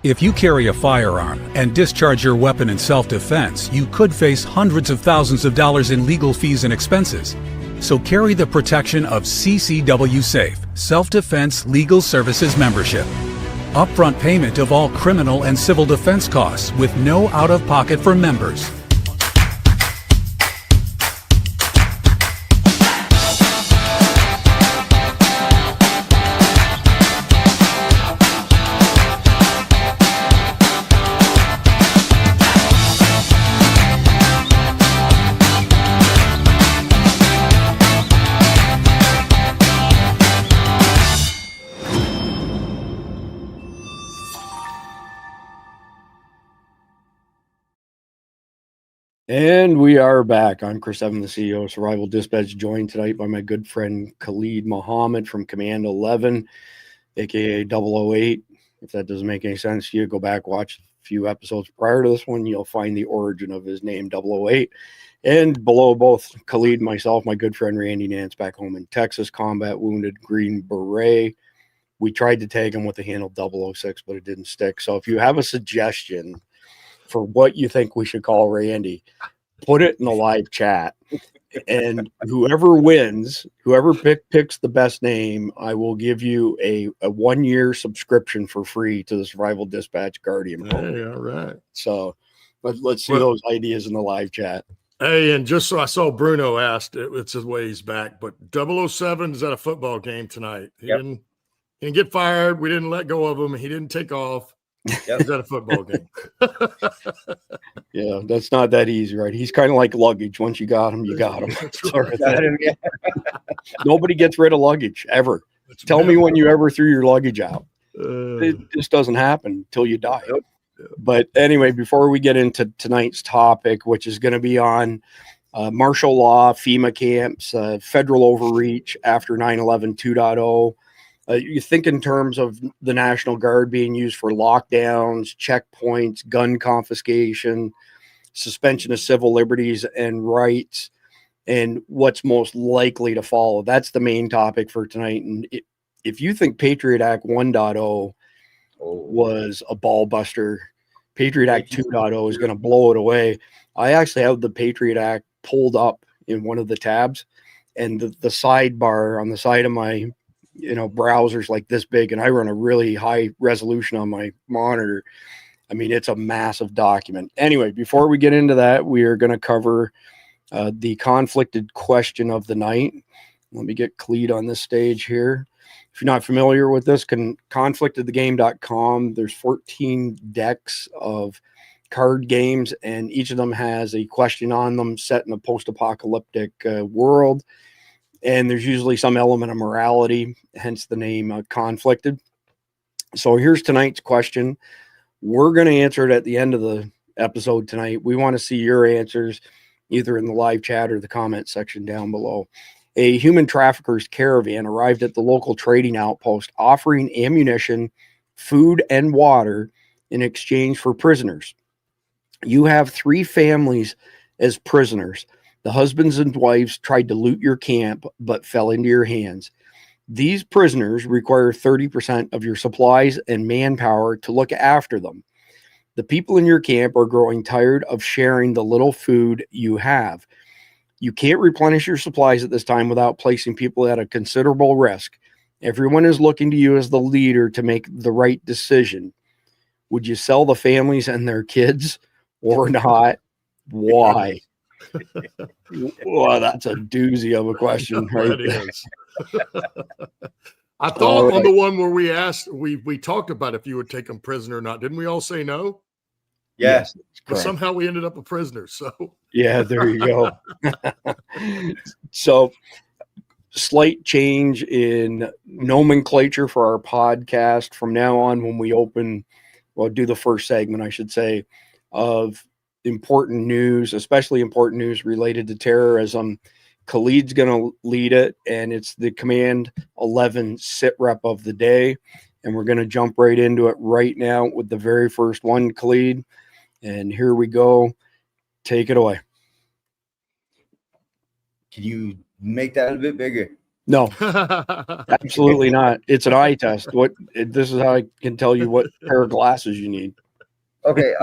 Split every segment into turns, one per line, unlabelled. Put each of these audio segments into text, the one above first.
If you carry a firearm and discharge your weapon in self-defense, you could face hundreds of thousands of dollars in legal fees and expenses. So carry the protection of CCW Safe, Self-Defense Legal Services membership. Upfront payment of all criminal and civil defense costs with no out-of-pocket for members.
And we are back. I'm Chris Evan, the CEO of Survival Dispatch, joined tonight by my good friend Khalid Muhammad from Command 11, aka 008. If that doesn't make any sense, you go back, watch a few episodes prior to this one, you'll find the origin of his name, 008. And below both Khalid and myself, my good friend Randy Nance back home in Texas, combat wounded Green Beret. We tried to tag him with the handle 006, but it didn't stick. So if you have a suggestion for what you think we should call Randy, put it in the live chat, and whoever wins, whoever picks the best name, I will give you a 1-year subscription for free to the Survival Dispatch Guardian program.
Hey, all right.
So let's see those ideas in the live chat.
Hey, and just so I saw Bruno asked, it's his ways back, but 007 is at a football game tonight. He didn't get fired. We didn't let go of him. He didn't take off. He's at a football game.
Yeah, that's not that easy, right? He's kind of like luggage. Once you got him, you got him. Nobody gets rid of luggage ever. Tell me when you ever threw your luggage out. It just doesn't happen until you die. But anyway, before we get into tonight's topic, which is going to be on martial law, FEMA camps, federal overreach after 9/11 2.0. You think in terms of the National Guard being used for lockdowns, checkpoints, gun confiscation, suspension of civil liberties and rights, and what's most likely to follow. That's the main topic for tonight. And if you think Patriot Act 1.0 was a ball buster, Patriot Act 2.0 is going to blow it away. I actually have the Patriot Act pulled up in one of the tabs, and the sidebar on the side of my browser's like this big, and I run a really high resolution on my monitor. I mean, it's a massive document. Anyway, before we get into that, we are going to cover the conflicted question of the night. Let me get Khalid on this stage here. If you're not familiar with this, conflictedthegame.com. There's 14 decks of card games, and each of them has a question on them set in a post-apocalyptic world. And there's usually some element of morality, hence the name Conflicted. So here's tonight's question. We're going to answer it at the end of the episode tonight. We want to see your answers either in the live chat or the comment section down below. A human trafficker's caravan arrived at the local trading outpost offering ammunition, food, and water in exchange for prisoners. You have 3 families as prisoners. The husbands and wives tried to loot your camp, but fell into your hands. These prisoners require 30% of your supplies and manpower to look after them. The people in your camp are growing tired of sharing the little food you have. You can't replenish your supplies at this time without placing people at a considerable risk. Everyone is looking to you as the leader to make the right decision. Would you sell the families and their kids or not? Why? Well, that's a doozy of a question, right?
That is. I thought on the one where we asked, we talked about if you would take them prisoner or not. Didn't we all say no?
Yes.
But somehow we ended up a prisoner. So
yeah, there you go. So slight change in nomenclature for our podcast from now on. When we do the first segment, I should say, of important news, especially important news related to terrorism. Khalid's going to lead it, and it's the Command 11 sit rep of the day. And we're going to jump right into it right now with the very first one, Khalid. And here we go. Take it away.
Can you make that a bit bigger?
No, absolutely not. It's an eye test. This is how I can tell you what pair of glasses you need.
Okay.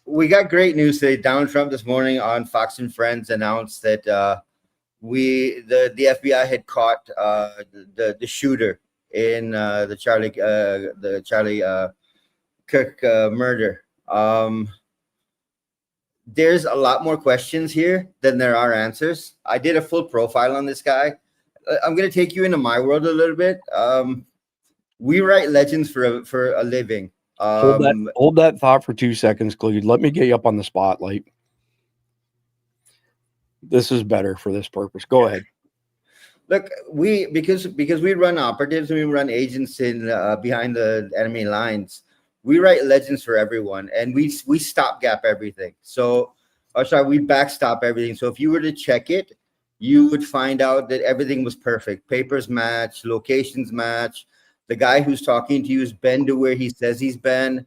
We got great news today. Donald Trump this morning on Fox and Friends announced that the FBI had caught the shooter in the Charlie Kirk murder. There's a lot more questions here than there are answers. I did a full profile on this guy. I'm going to take you into my world a little bit. We write legends for a living.
Hold that thought for 2 seconds, Cleve. Let me get you up on the spotlight. This is better for this purpose. Go ahead.
Look, because we run operatives and we run agents in behind the enemy lines. We write legends for everyone, and we stopgap everything. We backstop everything. So if you were to check it, you would find out that everything was perfect. Papers match, locations match. The guy who's talking to you has been to where he says he's been.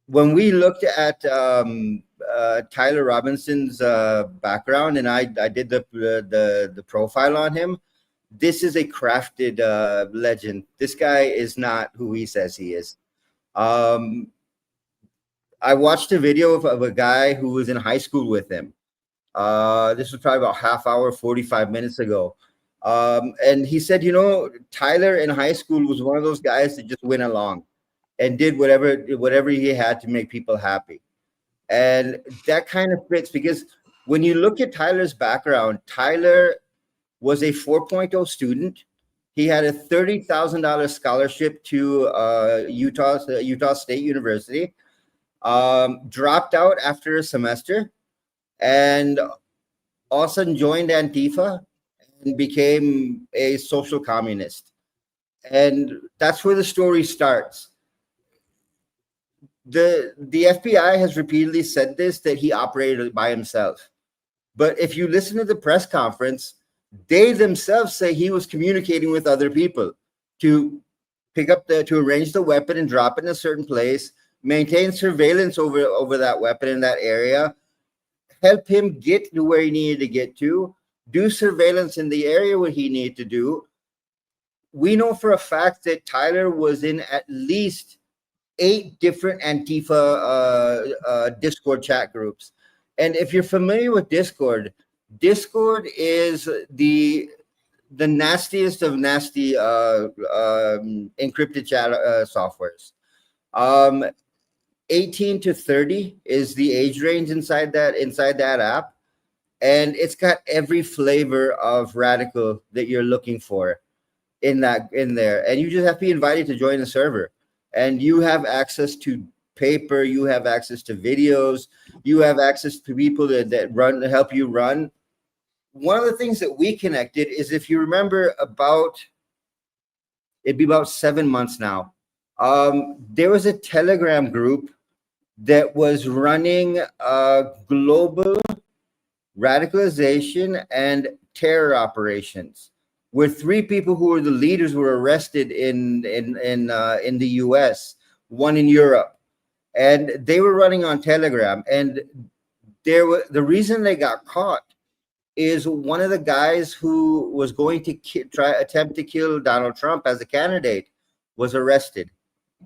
When we looked at Tyler Robinson's background, and I did the profile on him, this is a crafted legend. This guy is not who he says he is. I watched a video of a guy who was in high school with him. This was probably about half hour, 45 minutes ago. And he said, Tyler in high school was one of those guys that just went along and did whatever he had to make people happy. And that kind of fits, because when you look at Tyler's background, Tyler was a 4.0 student. He had a $30,000 scholarship to Utah State University, dropped out after a semester, and all of a sudden joined Antifa and became a social communist. And that's where the story starts. The FBI has repeatedly said this, that he operated by himself. But if you listen to the press conference, they themselves say he was communicating with other people to to arrange the weapon and drop it in a certain place, maintain surveillance over that weapon in that area, help him get to where he needed to get to, do surveillance in the area where he needed to do. We know for a fact that Tyler was in at least 8 different Antifa Discord chat groups. And if you're familiar with Discord is the nastiest of nasty encrypted chat softwares. 18 to 30 is the age range inside that app, and it's got every flavor of radical that you're looking for in there. And you just have to be invited to join the server, and you have access to paper, you have access to videos, you have access to people that help you run. One of the things that we connected is, if you remember, it'd be about 7 months now, there was a Telegram group that was running global radicalization and terror operations, where 3 people who were the leaders were arrested in the US, one in Europe, and they were running on Telegram. And the reason they got caught is one of the guys who was going to attempt to kill Donald Trump as a candidate was arrested.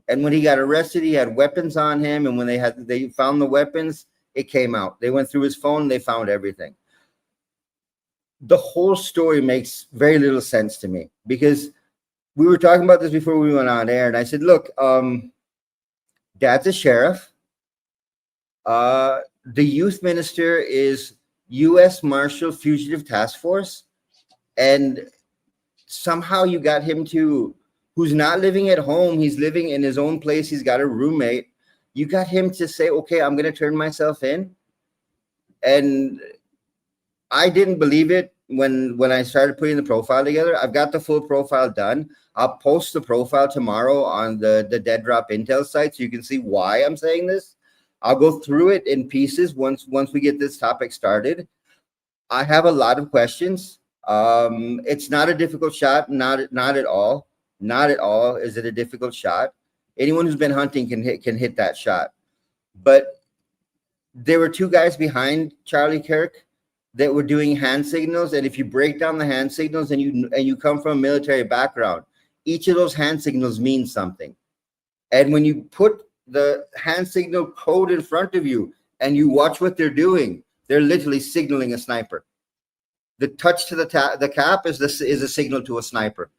And when he got arrested, he had weapons on him. And when they found the weapons, it came out. They went through his phone, they found everything. The whole story makes very little sense to me, because we were talking about this before we went on air. And I said, look, Dad's a sheriff. The youth minister is U.S. Marshal Fugitive Task Force. And somehow you got him who's not living at home. He's living in his own place. He's got a roommate. You got him to say, okay, I'm going to turn myself in. And I didn't believe it when I started putting the profile together. I've got the full profile done. I'll post the profile tomorrow on the Dead Drop Intel site, so you can see why I'm saying this. I'll go through it in pieces once we get this topic started. I have a lot of questions. It's not a difficult shot. Not at all. Not at all is it a difficult shot. Anyone who's been hunting can hit that shot. But there were 2 guys behind Charlie Kirk. that were doing hand signals. And if you break down the hand signals and you come from a military background, each of those hand signals means something. And when you put the hand signal code in front of you and you watch what they're doing, they're literally signaling a sniper. The touch to the cap is a signal to a sniper.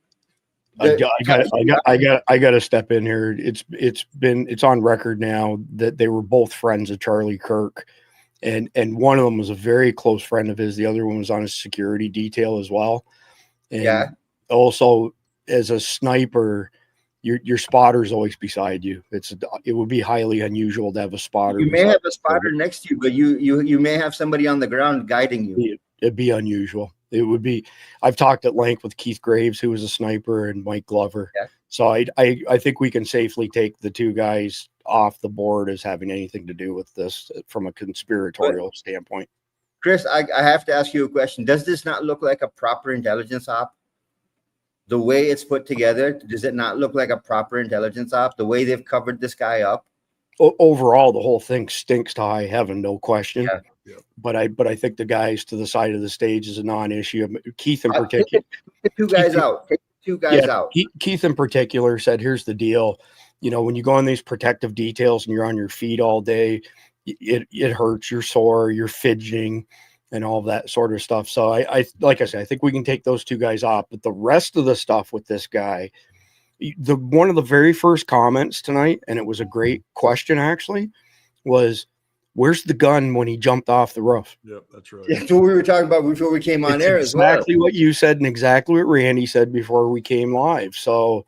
I got to step in here. It's on record now that they were both friends of Charlie Kirk, and one of them was a very close friend of his. The other one was on his security detail as well. And also, as a sniper, your spotter's always beside you. It would be highly unusual to have a spotter.
You may have a spotter next to you, but you may have somebody on the ground guiding you.
It'd be unusual. It would be. I've talked at length with Keith Graves, who was a sniper, and Mike Glover. Yeah. So I think we can safely take the two guys off the board as having anything to do with this from a conspiratorial standpoint.
Chris, I have to ask you a question. Does this not look like a proper intelligence op? The way it's put together, does it not look like a proper intelligence op? The way they've covered this guy up?
Overall, the whole thing stinks to high heaven, no question.
Yeah.
But I think the guys to the side of the stage is a non-issue. Keith in particular.
Take the two guys out. Take the two guys out.
Keith in particular said, here's the deal. You know, when you go on these protective details and you're on your feet all day, it hurts, you're sore, you're fidgeting and all that sort of stuff. So I like I said, I think we can take those two guys off. But the rest of the stuff with this guy, one of the very first comments tonight, and it was a great question actually, was, where's the gun when he jumped off the roof?
Yep, that's right.
That's what we were talking about before we came on air as well.
Exactly what you said and exactly what Randy said before we came live. So,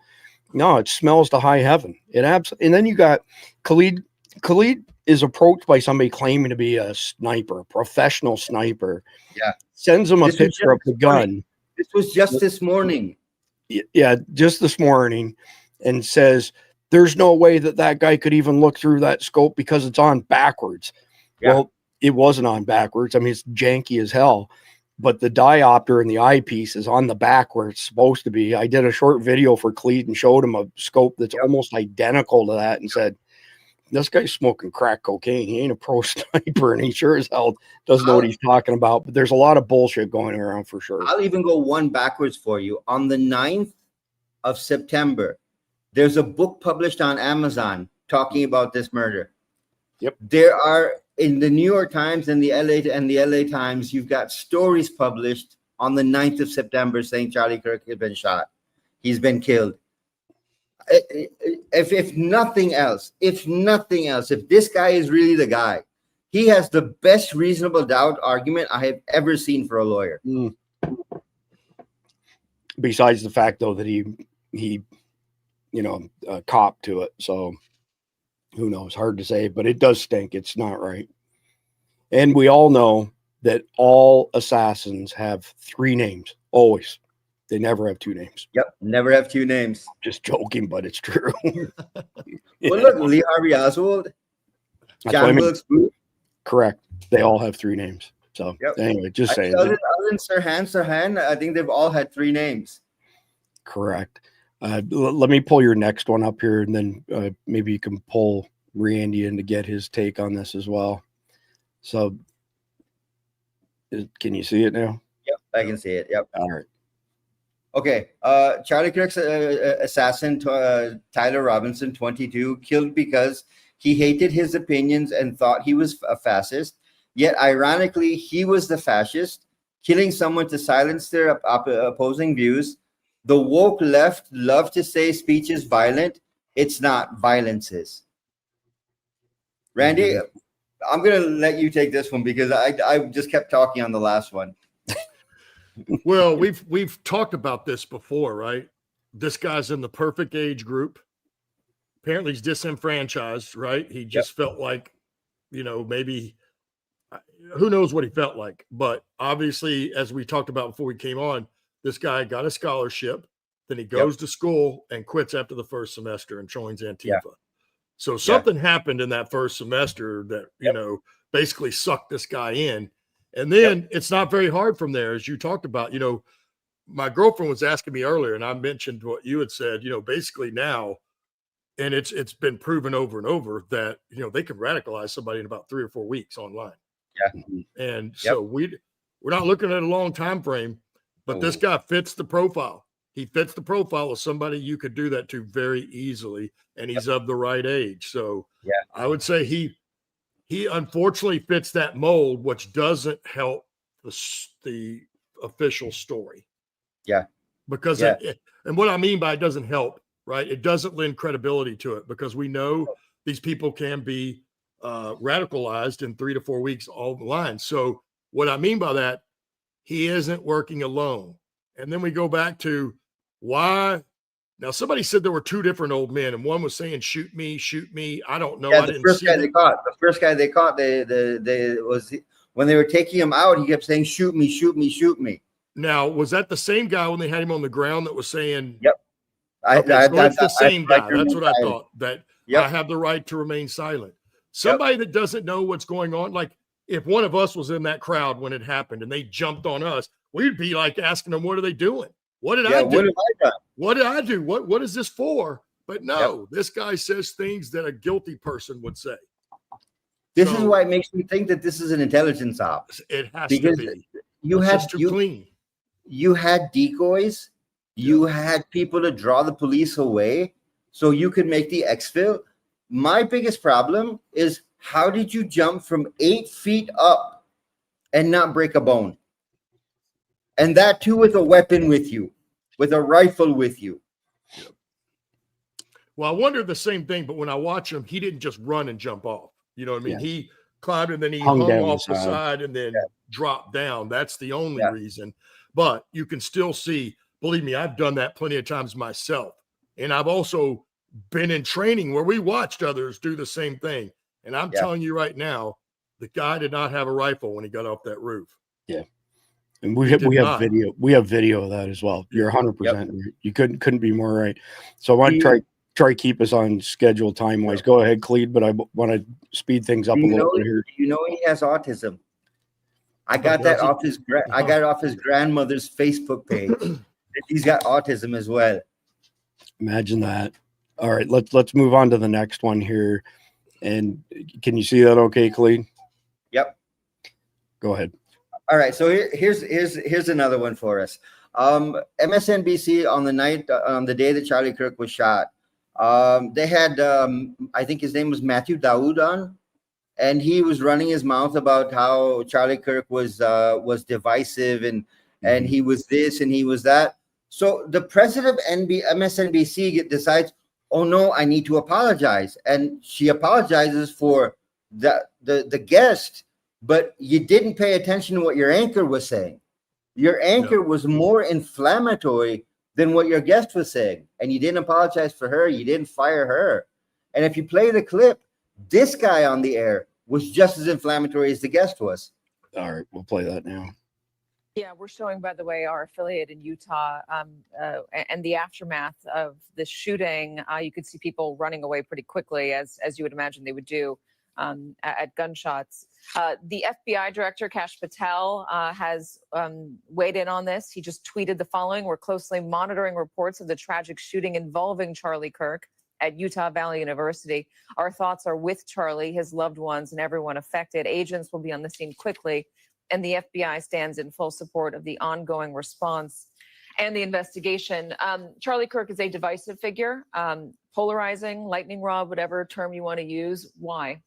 no, it smells to high heaven. And then you got Khalid. Khalid is approached by somebody claiming to be a sniper, a professional sniper.
Yeah.
Sends him a picture of the gun.
This was just this morning.
Yeah, just this morning, and says, there's no way that guy could even look through that scope because it's on backwards. Yeah. Well, it wasn't on backwards. I mean, it's janky as hell, but the diopter and the eyepiece is on the back where it's supposed to be. I did a short video for Cleet and showed him a scope that's almost identical to that and said, this guy's smoking crack cocaine. He ain't a pro sniper, and he sure as hell doesn't know what he's talking about. But there's a lot of bullshit going around for sure.
I'll even go one backwards for you. On the 9th of September, there's a book published on Amazon talking about this murder.
Yep.
There are, in the New York Times and the LA Times, you've got stories published on the 9th of September saying Charlie Kirk has been shot. He's been killed. If nothing else, if this guy is really the guy, he has the best reasonable doubt argument I have ever seen for a lawyer.
Besides the fact, though, that he cop to it. So who knows? Hard to say, but it does stink. It's not right. And we all know that all assassins have 3 names, always. They never have 2 names.
Yep, never have 2 names.
Just joking, but it's true.
Well, look, Lee Harvey Oswald, John Wilkes Booth.
Correct. They all have 3 names. So anyway, just saying.
Other than Sirhan, I think they've all had 3 names.
Correct. Let me pull your next one up here, and then maybe you can pull Randy in to get his take on this as well. So, can you see it now?
Yep, I can see it. Yep.
All right.
Okay. Charlie Kirk's assassin, Tyler Robinson, 22, killed because he hated his opinions and thought he was a fascist. Yet, ironically, he was the fascist, killing someone to silence their opposing views. The woke left love to say speech is violent. It's not. Violence is. Randy, I'm going to let you take this one because I just kept talking on the last one.
Well, we've talked about this before, right? This guy's in the perfect age group. Apparently he's disenfranchised, right? He just felt like, maybe who knows what he felt like. But obviously, as we talked about before we came on, this guy got a scholarship. Then he goes to school and quits after the first semester and joins Antifa. Yeah. So something happened in that first semester that, basically sucked this guy in. And then it's not very hard from there, as you talked about. My girlfriend was asking me earlier, and I mentioned what you had said, basically now, and it's been proven over and over that, they can radicalize somebody in about 3 or 4 weeks online.
Yeah.
And so We're not looking at a long time frame, but this guy fits the profile. He fits the profile of somebody you could do that to very easily, and he's of the right age. So I would say he unfortunately fits that mold, which doesn't help the official story.
Yeah.
Because and what I mean by it doesn't help, right? It doesn't lend credibility to it, because we know these people can be radicalized in 3 to 4 weeks all the line. So what I mean by that, he isn't working alone. And then we go back to why. Now, somebody said there were 2 different old men, and one was saying, shoot me, shoot me. I don't know. I didn't see
the first guy they caught, they was when they were taking him out, he kept saying, shoot me, shoot me, shoot me.
Now, was that the same guy when they had him on the ground that was saying,
yep.
It's the same guy. That's what I thought, that I have the right to remain silent. Somebody that doesn't know what's going on, like if one of us was in that crowd when it happened and they jumped on us, we'd be like asking them, what are they doing? What did I do?
What have I done?
What did I do? What is this for? But no, this guy says things that a guilty person would say.
This is why it makes me think that this is an intelligence op.
It has to be.
You had decoys. You had people to draw the police away so you could make the exfil. My biggest problem is, how did you jump from 8 feet up and not break a bone? And that too with a weapon with you, with a rifle with you.
Well, I wonder the same thing, but when I watch him, he didn't just run and jump off. You know what I mean? He climbed and then he hung off the side and then dropped down. That's the only reason. But you can still see, believe me, I've done that plenty of times myself. And I've also been in training where we watched others do the same thing. And I'm telling you right now, the guy did not have a rifle when he got off that roof.
Yeah. And we have video. We have video of that as well. You're 100%. You couldn't be more right. So I want to try to keep us on schedule time wise. Go ahead, Clede, but I want to speed things up a little bit here.
You know he has autism. I got that off his I got it off his grandmother's Facebook page. He's got autism as well.
Imagine that. All right, let's move on to the next one here. And can you see that okay, Clede?
Yep.
Go ahead.
All right, so here's another one for us. MSNBC on the day that Charlie Kirk was shot, they had I think his name was Matthew Daoud on, and he was running his mouth about how Charlie Kirk was divisive and he was this and he was that. So the president of MSNBC decides, oh no, I need to apologize, and she apologizes for the guest. But you didn't pay attention to what your anchor was saying. Your anchor was more inflammatory than what your guest was saying. And you didn't apologize for her. You didn't fire her. And if you play the clip, this guy on the air was just as inflammatory as the guest was.
All right, we'll play that now.
Yeah, we're showing, by the way, our affiliate in Utah and the aftermath of the shooting. You could see people running away pretty quickly, as you would imagine they would do at gunshots. The FBI director, Kash Patel, has weighed in on this. He just tweeted the following: "We're closely monitoring reports of the tragic shooting involving Charlie Kirk at Utah Valley University. Our thoughts are with Charlie, his loved ones, and everyone affected. Agents will be on the scene quickly, and the FBI stands in full support of the ongoing response and the investigation." Charlie Kirk is a divisive figure, polarizing, lightning rod, whatever term you want to use. Why?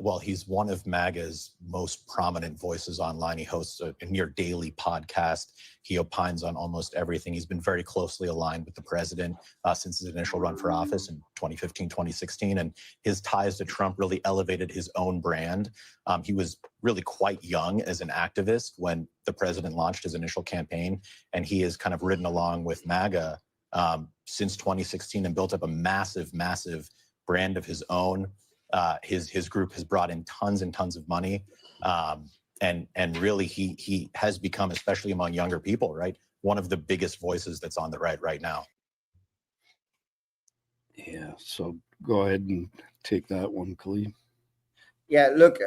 Well, he's one of MAGA's most prominent voices online. He hosts a near daily podcast. He opines on almost everything. He's been very closely aligned with the president since his initial run for office in 2015, 2016. And his ties to Trump really elevated his own brand. He was really quite young as an activist when the president launched his initial campaign. And he has kind of ridden along with MAGA since 2016 and built up a massive, massive brand of his own. His group has brought in tons and tons of money, and really he has become, especially among younger people, right, one of the biggest voices that's on the right now.
Yeah, so go ahead and take that one, Khalid.
Yeah, look,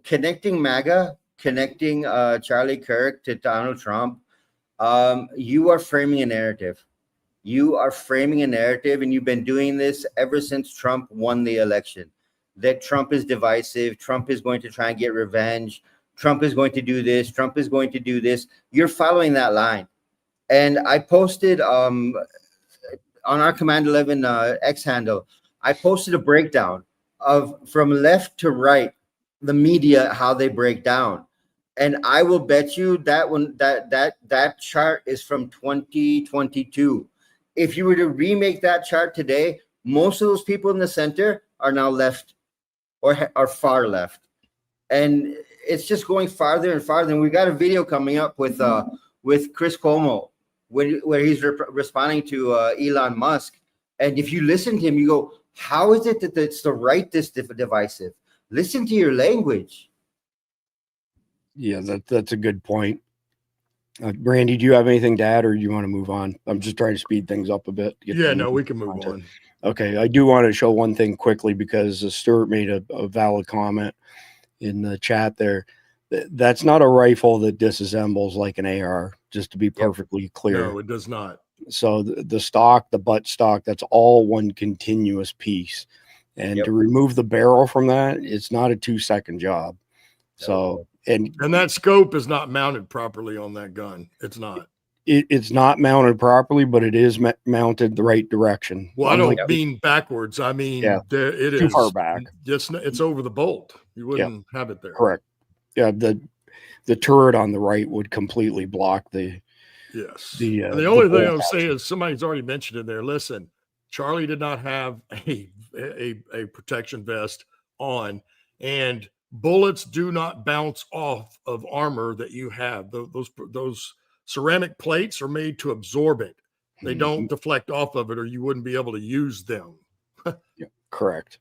connecting MAGA, connecting Charlie Kirk to Donald Trump, you are framing a narrative. You are framing a narrative, and you've been doing this ever since Trump won the election, that Trump is divisive. Trump is going to try and get revenge. Trump is going to do this. Trump is going to do this. You're following that line. And I posted on our Command 11 X handle, I posted a breakdown of from left to right, the media, how they break down. And I will bet you that chart is from 2022. If you were to remake that chart today, most of those people in the center are now left or are far left. And it's just going farther and farther. And we got a video coming up with Chris Cuomo where he's responding to Elon Musk. And if you listen to him, you go, how is it that it's the right this divisive? Listen to your language.
Yeah, that's a good point. Brandy, do you have anything to add, or do you want to move on? I'm just trying to speed things up a bit.
Yeah, no, we can move on.
Okay, I do want to show one thing quickly because Stuart made a valid comment in the chat there. That's not a rifle that disassembles like an AR, just to be perfectly clear.
No, it does not.
So the stock, the butt stock, that's all one continuous piece. And to remove the barrel from that, it's not a 2-second job. So, and
that scope is not mounted properly on that gun. It's not.
It's not mounted properly, but it is mounted the right direction.
Well, I don't mean backwards. I mean, it is
too far back.
It's over the bolt. You wouldn't have it there.
Correct. Yeah. The turret on the right would completely block the.
Yes. The only thing I would say is somebody's already mentioned in there. Listen, Charlie did not have a protection vest on, and bullets do not bounce off of armor that you have. Those ceramic plates are made to absorb it. They don't deflect off of it, or you wouldn't be able to use them.
Yeah, correct.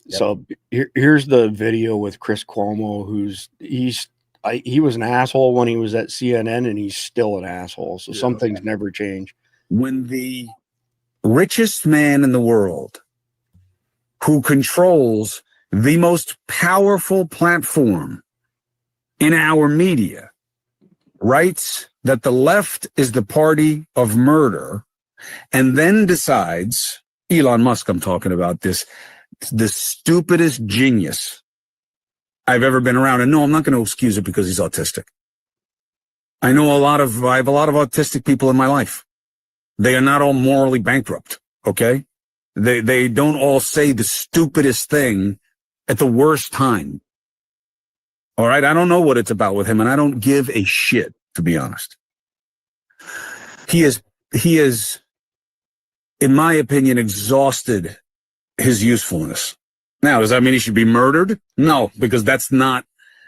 Yep. So here's the video with Chris Cuomo, he was an asshole when he was at CNN, and he's still an asshole. So some things never change.
When the richest man in the world, who controls the most powerful platform in our media, writes that the left is the party of murder, and then decides, Elon Musk, I'm talking about, the stupidest genius I've ever been around. And no, I'm not going to excuse it because he's autistic. I have a lot of autistic people in my life. They are not all morally bankrupt. Okay. They don't all say the stupidest thing at the worst time. All right. I don't know what it's about with him, and I don't give a shit, to be honest. He is, in my opinion, exhausted his usefulness. Now, does that mean he should be murdered? No, because that's not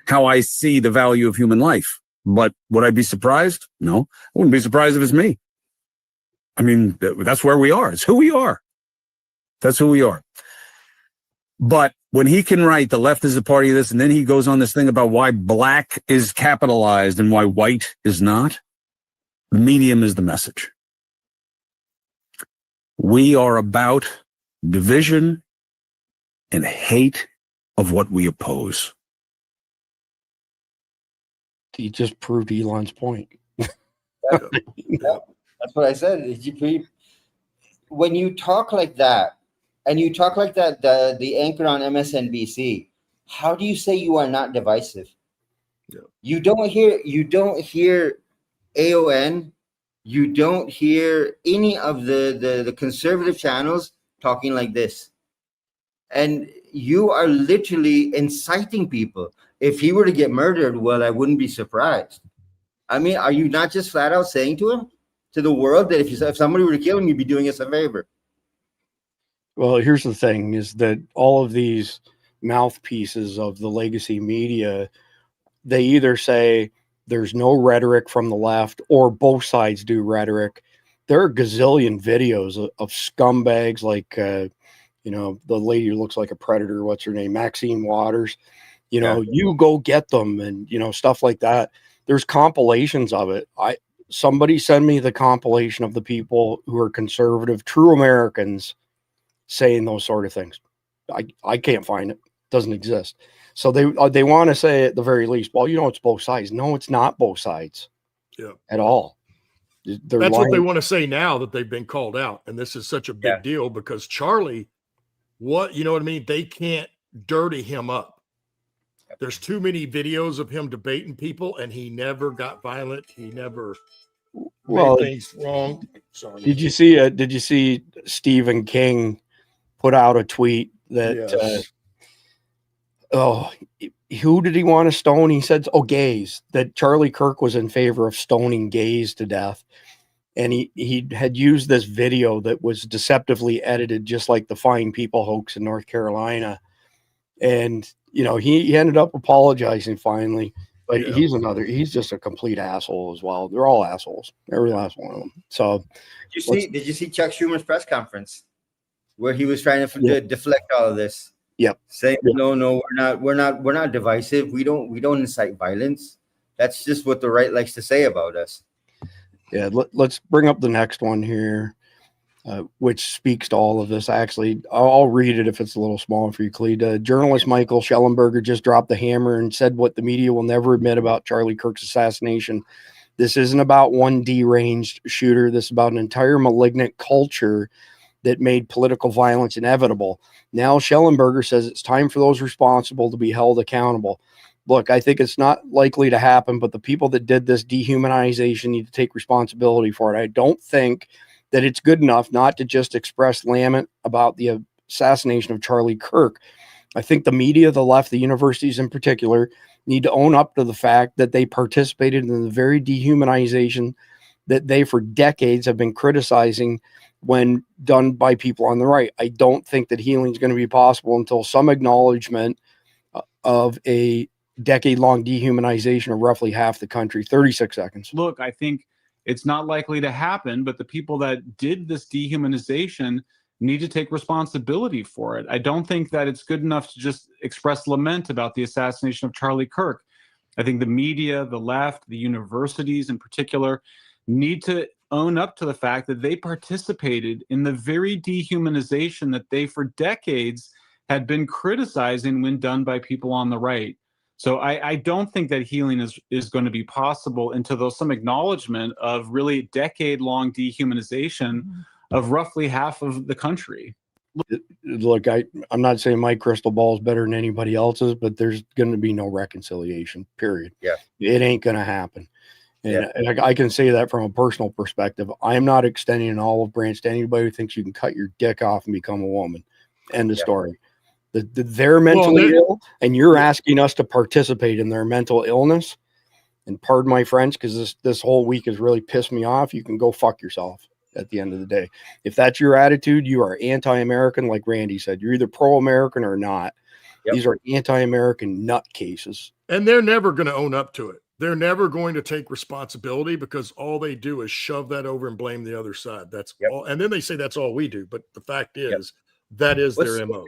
how I see the value of human life. But would I be surprised? No, I wouldn't be surprised if it's me. I mean, that's where we are. It's who we are. That's who we are. But when he can write the left is the party of this, and then he goes on this thing about why black is capitalized and why white is not, the medium is the message. We are about division and hate of what we oppose.
He just proved Elon's point.
That's what I said. When you talk like that, and you talk like that, the anchor on MSNBC, how do you say you are not divisive? Yeah. You don't hear AON, you don't hear any of the conservative channels talking like this. And you are literally inciting people. If he were to get murdered, well, I wouldn't be surprised. I mean, are you not just flat out saying to the world, that if somebody were to kill him, you'd be doing us a favor?
Well, here's the thing, is that all of these mouthpieces of the legacy media, they either say there's no rhetoric from the left, or both sides do rhetoric. There are a gazillion videos of scumbags like, the lady who looks like a predator, what's her name? Maxine Waters. You go get them, and, stuff like that. There's compilations of it. Somebody send me the compilation of the people who are conservative, true Americans saying those sort of things. I can't find it. Doesn't exist. So they want to say at the very least, well, it's both sides. No, it's not both sides at all. That's
what they want to say now that they've been called out. And this is such a big deal because Charlie, you know what I mean? They can't dirty him up. There's too many videos of him debating people, and he never got violent. He never made things wrong. Sorry.
Did you see Stephen King put out a tweet that who did he want to stone? He said, gays, that Charlie Kirk was in favor of stoning gays to death. And he had used this video that was deceptively edited, just like the Fine People hoax in North Carolina. And, he ended up apologizing finally, but he's just a complete asshole as well. They're all assholes, every last one of them. So
did you see Chuck Schumer's press conference where he was trying to deflect all of this?
Yep.
Saying, no, we're not divisive. We don't incite violence. That's just what the right likes to say about us.
Yeah. Let's bring up the next one here, which speaks to all of this. Actually, I'll read it if it's a little small for you, Clede. Journalist Michael Schellenberger just dropped the hammer and said what the media will never admit about Charlie Kirk's assassination. This isn't about one deranged shooter. This is about an entire malignant culture that made political violence inevitable. Now Schellenberger says it's time for those responsible to be held accountable. Look, I think it's not likely to happen, but the people that did this dehumanization need to take responsibility for it. I don't think that it's good enough not to just express lament about the assassination of Charlie Kirk. I think the media, the left, the universities in particular, need to own up to the fact that they participated in the very dehumanization that they for decades have been criticizing when done by people on the right. I don't think that healing is going to be possible until some acknowledgement of a decade-long dehumanization of roughly half the country. 36 seconds.
Look, I think it's not likely to happen, but the people that did this dehumanization need to take responsibility for it. I don't think that it's good enough to just express lament about the assassination of Charlie Kirk. I think the media, the left, the universities in particular, need to own up to the fact that they participated in the very dehumanization that they for decades had been criticizing when done by people on the right. So I don't think that healing is going to be possible until there's some acknowledgement of really decade-long dehumanization of roughly half of the country.
Look, I'm not saying my crystal ball is better than anybody else's, but there's going to be no reconciliation, period.
Yeah.
It ain't going to happen. And I can say that from a personal perspective. I am not extending an olive branch to anybody who thinks you can cut your dick off and become a woman. End of story. They're mentally ill, and you're asking us to participate in their mental illness. And pardon my French, because this whole week has really pissed me off. You can go fuck yourself at the end of the day. If that's your attitude, you are anti-American, like Randy said. You're either pro-American or not. Yep. These are anti-American nutcases.
And they're never going to own up to it. They're never going to take responsibility because all they do is shove that over and blame the other side. That's all. And then they say that's all we do. But the fact is, that is their MO.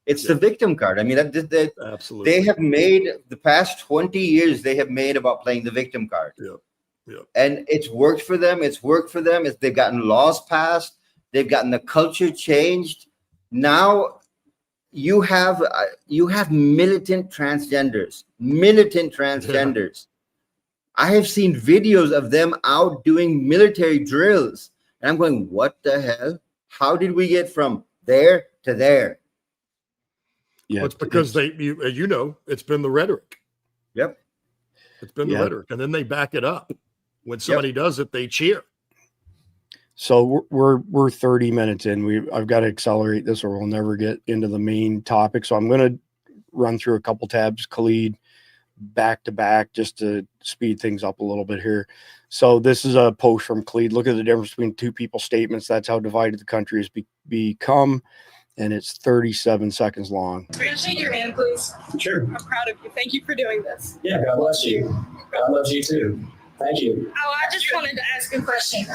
It's the victim card. I mean,
absolutely.
They have made the past 20 years, they have made about playing the victim card.
Yeah.
And it's worked for them. They've gotten laws passed. They've gotten the culture changed. Now you have militant transgenders. I have seen videos of them out doing military drills. And I'm going, what the hell? How did we get from there to there?
Yeah, well, it's because it's been the rhetoric.
Yep.
It's been the rhetoric. And then they back it up. When somebody does it, they cheer.
So we're 30 minutes in. I've got to accelerate this or we'll never get into the main topic. So I'm going to run through a couple tabs, Khalid, back to back, just to speed things up a little bit here. So this is a post from Khalid. Look at the difference between two people's statements. That's how divided the country has become. And it's 37 seconds long.
Can I shake your hand, please?
Sure.
I'm proud of you. Thank you for doing this.
Yeah, God bless you. God loves you too. Thank you.
Oh, I just wanted to ask a question.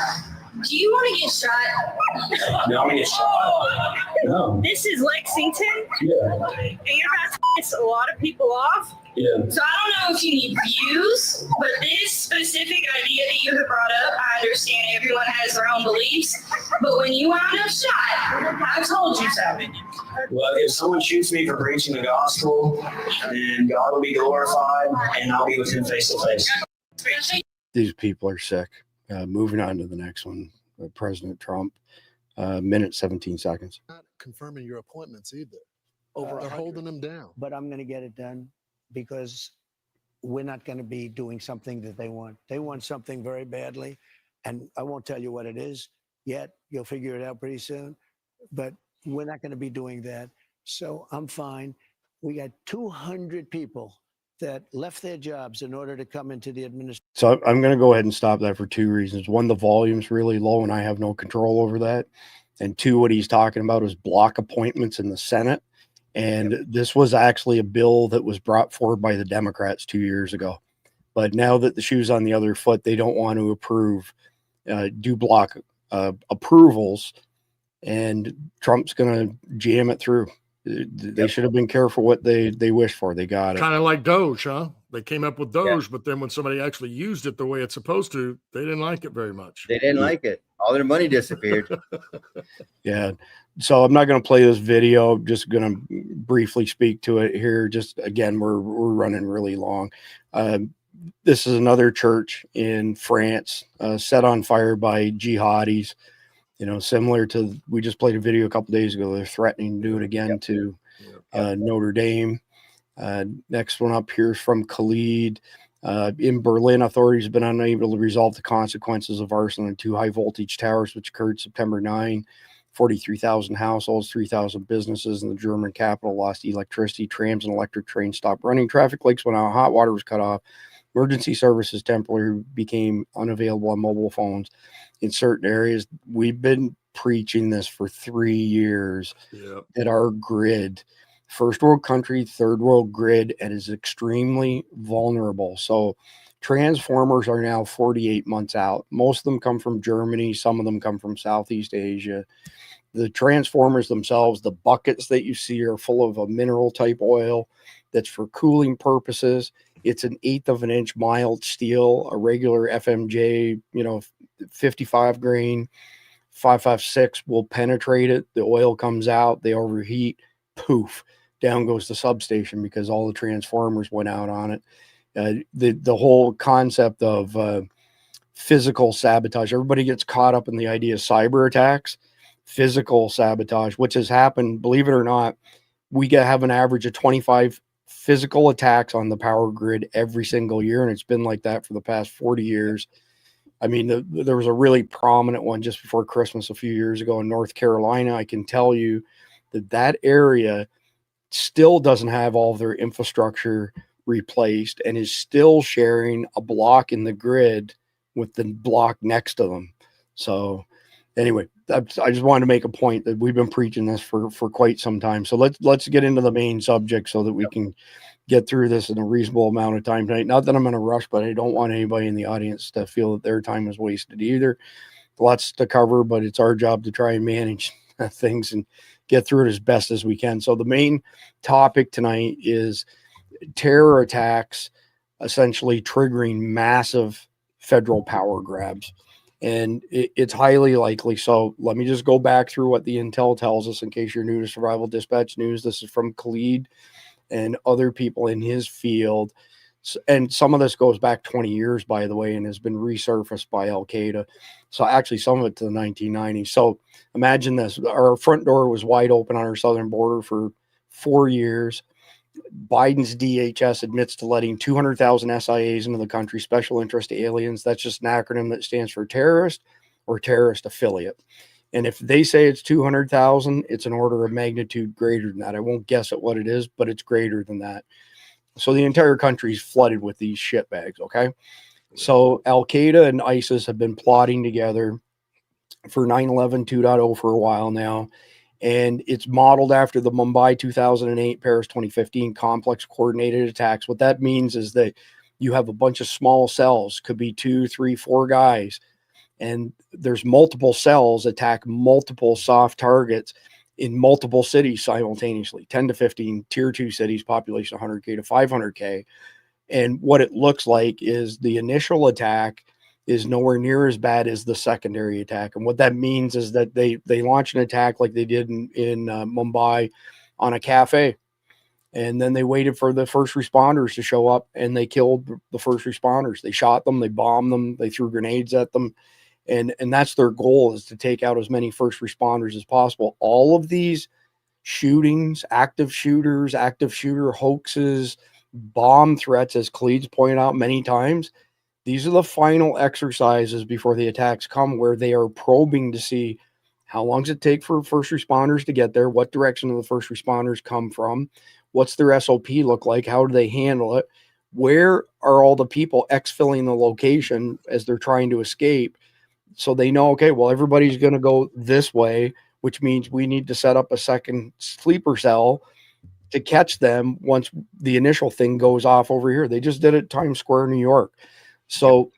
Do you want to get shot?
No, I'm gonna get shot. No.
This is Lexington.
Yeah.
And you're about to piss a lot of people off.
Yeah.
So I don't know if you need views, but this specific idea that you have brought up, I understand everyone has their own beliefs, but when you wound up shot, I told you so.
Well, if someone shoots me for preaching the gospel, then God will be glorified and I'll be with him face to face.
These people are sick. Moving on to the next one. President Trump, minute 17 seconds.
Not confirming your appointments either. They're holding them down.
But I'm going to get it done.
because we're not going to be doing something that they want. They want something very badly, and I won't tell you what it is yet. You'll figure it out pretty soon, but we're not going to be doing that. So I'm fine. We got 200 people that left their jobs in order to come into the administration.
So I'm going to go ahead and stop that for two reasons. One, the volume's really low and I have no control over that. And two, what he's talking about is block appointments in the Senate. And this was actually a bill that was brought forward by the Democrats 2 years ago. But now that the shoe's on the other foot, they don't want to do block approvals, and Trump's going to jam it through. They should have been careful what they wished for. They got it.
Kind of like Doge, huh? They came up with Doge, but then when somebody actually used it the way it's supposed to, they didn't like it very much.
They didn't like it. All their money disappeared.
Yeah. So I'm not going to play this video. I'm just going to briefly speak to it here. Just again, we're running really long. This is another church in France set on fire by jihadis. You know, similar to, we just played a video a couple days ago. They're threatening to do it again to Notre Dame. Next one up here is from Khalid. In Berlin, authorities have been unable to resolve the consequences of arson on 2 high voltage towers, which occurred September 9. 43,000 households, 3,000 businesses in the German capital lost electricity. Trams and electric trains stopped running. Traffic lights went out. Hot water was cut off. Emergency services temporarily became unavailable on mobile phones in certain areas. We've been preaching this for 3 years that our grid, first world country, third world grid, and is extremely vulnerable. So transformers are now 48 months out. Most of them come from Germany. Some of them come from Southeast Asia. The transformers themselves, the buckets that you see, are full of a mineral type oil that's for cooling purposes. It's an 1/8 of an inch mild steel. A regular FMJ, 55 grain 556 will penetrate it. The oil comes out, they overheat, poof, down goes the substation because all the transformers went out on it. The whole concept of physical sabotage, everybody gets caught up in the idea of cyber attacks. Physical sabotage, which has happened, believe it or not, we have an average of 25 physical attacks on the power grid every single year, and it's been like that for the past 40 years. I mean, there was a really prominent one just before Christmas a few years ago in North Carolina. I can tell you that area still doesn't have all of their infrastructure replaced and is still sharing a block in the grid with the block next to them. So anyway, I just wanted to make a point that we've been preaching this for quite some time. So let's get into the main subject so that we can get through this in a reasonable amount of time tonight. Not that I'm in a rush, but I don't want anybody in the audience to feel that their time is wasted either. Lots to cover, but it's our job to try and manage things and get through it as best as we can. So the main topic tonight is terror attacks, essentially triggering massive federal power grabs. And it's highly likely. So let me just go back through what the intel tells us in case you're new to Survival Dispatch News. This is from Khalid and other people in his field. And some of this goes back 20 years, by the way, and has been resurfaced by Al-Qaeda. So actually some of it to the 1990s. So imagine this. Our front door was wide open on our southern border for 4 years. Biden's DHS admits to letting 200,000 SIAs into the country, special interest aliens. That's just an acronym that stands for terrorist or terrorist affiliate. And if they say it's 200,000, it's an order of magnitude greater than that. I won't guess at what it is, but it's greater than that. So the entire country is flooded with these shitbags, okay? So Al-Qaeda and ISIS have been plotting together for 9/11 2.0 for a while now. And it's modeled after the Mumbai 2008, Paris 2015 complex coordinated attacks. What that means is that you have a bunch of small cells, could be 2, 3, 4 guys, and there's multiple cells attack multiple soft targets in multiple cities simultaneously, 10 to 15 tier 2 cities, population 100K to 500K. And what it looks like is the initial attack is nowhere near as bad as the secondary attack. And what that means is that they launch an attack like they did in Mumbai on a cafe. And then they waited for the first responders to show up, and they killed the first responders. They shot them, they bombed them, they threw grenades at them. And that's their goal, is to take out as many first responders as possible. All of these shootings, active shooter hoaxes, Bomb threats, as Cleeds pointed out many times, these are the final exercises before the attacks come, where they are probing to see how long does it take for first responders to get there, what direction do the first responders come from, what's their SOP look like, how do they handle it, where are all the people exfilling the location as they're trying to escape, so they know, okay, well, everybody's going to go this way, which means we need to set up a second sleeper cell to catch them once the initial thing goes off over here. They just did it at Times Square, New York. So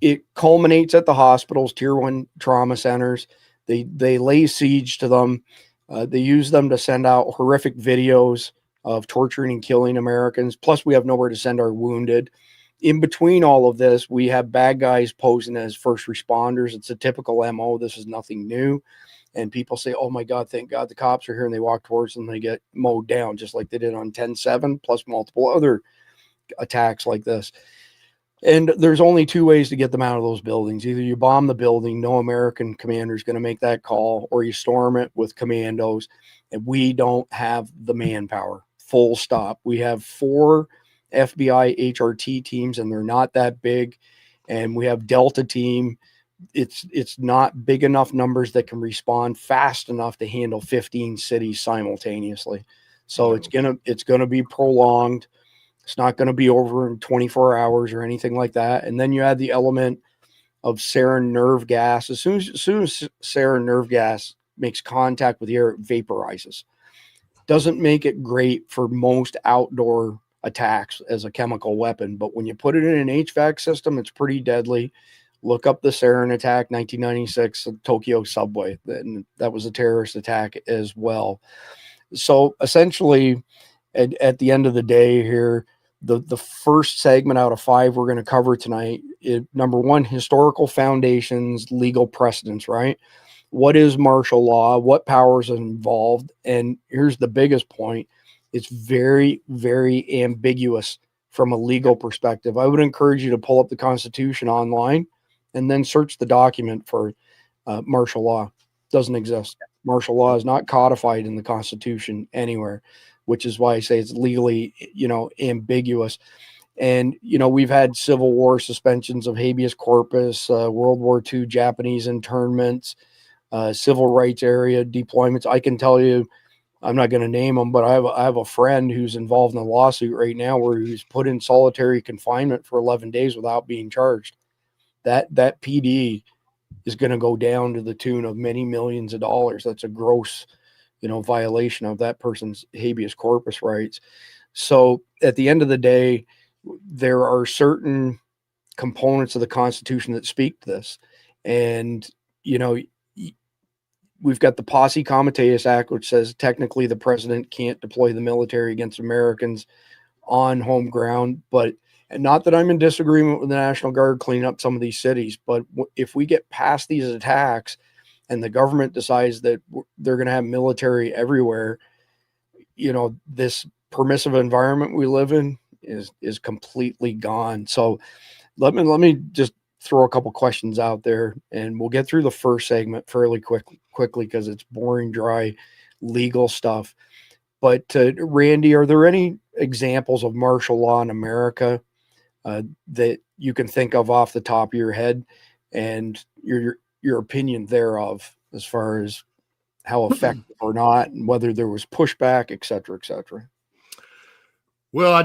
it culminates at the hospitals, tier 1 trauma centers. They lay siege to them. They use them to send out horrific videos of torturing and killing Americans. Plus, we have nowhere to send our wounded. In between all of this, we have bad guys posing as first responders. It's a typical MO. This is nothing new. And people say, oh my God, thank God the cops are here. And they walk towards them and they get mowed down, just like they did on 10/7, plus multiple other attacks like this. And there's only two ways to get them out of those buildings. Either you bomb the building, no American commander is going to make that call, or you storm it with commandos. And we don't have the manpower, full stop. We have 4 FBI HRT teams, and they're not that big. And we have Delta team. It's not big enough numbers that can respond fast enough to handle 15 cities simultaneously. So it's gonna be prolonged. It's not going to be over in 24 hours or anything like that. And then you add the element of sarin nerve gas. As soon as sarin nerve gas makes contact with the air, it vaporizes. Doesn't make it great for most outdoor attacks as a chemical weapon, but when you put it in an HVAC system, it's pretty deadly. Look up the sarin attack, 1996, Tokyo subway. That was a terrorist attack as well. So essentially, at the end of the day here, the first segment out of 5 we're going to cover tonight is, number 1, historical foundations, legal precedents, right? What is martial law? What powers are involved? And here's the biggest point. It's very, very ambiguous from a legal perspective. I would encourage you to pull up the Constitution online and then search the document for martial law. Doesn't exist. Martial law is not codified in the Constitution anywhere, which is why I say it's legally, ambiguous. And, we've had Civil War suspensions of habeas corpus, World War II Japanese internments, civil rights area deployments. I can tell you, I'm not going to name them, but I have a friend who's involved in a lawsuit right now where he's put in solitary confinement for 11 days without being charged. That PD is going to go down to the tune of many millions of dollars. That's a gross violation of that person's habeas corpus rights. So at the end of the day, there are certain components of the Constitution that speak to this. And, we've got the Posse Comitatus Act, which says technically the president can't deploy the military against Americans on home ground. But not that I'm in disagreement with the National Guard cleaning up some of these cities, but if we get past these attacks and the government decides that they're going to have military everywhere, this permissive environment we live in is completely gone. So let me just throw a couple questions out there, and we'll get through the first segment fairly quickly because it's boring, dry, legal stuff. But Randy, are there any examples of martial law in America that you can think of off the top of your head, and your opinion thereof, as far as how effective or not, and whether there was pushback, et cetera, et cetera?
Well, I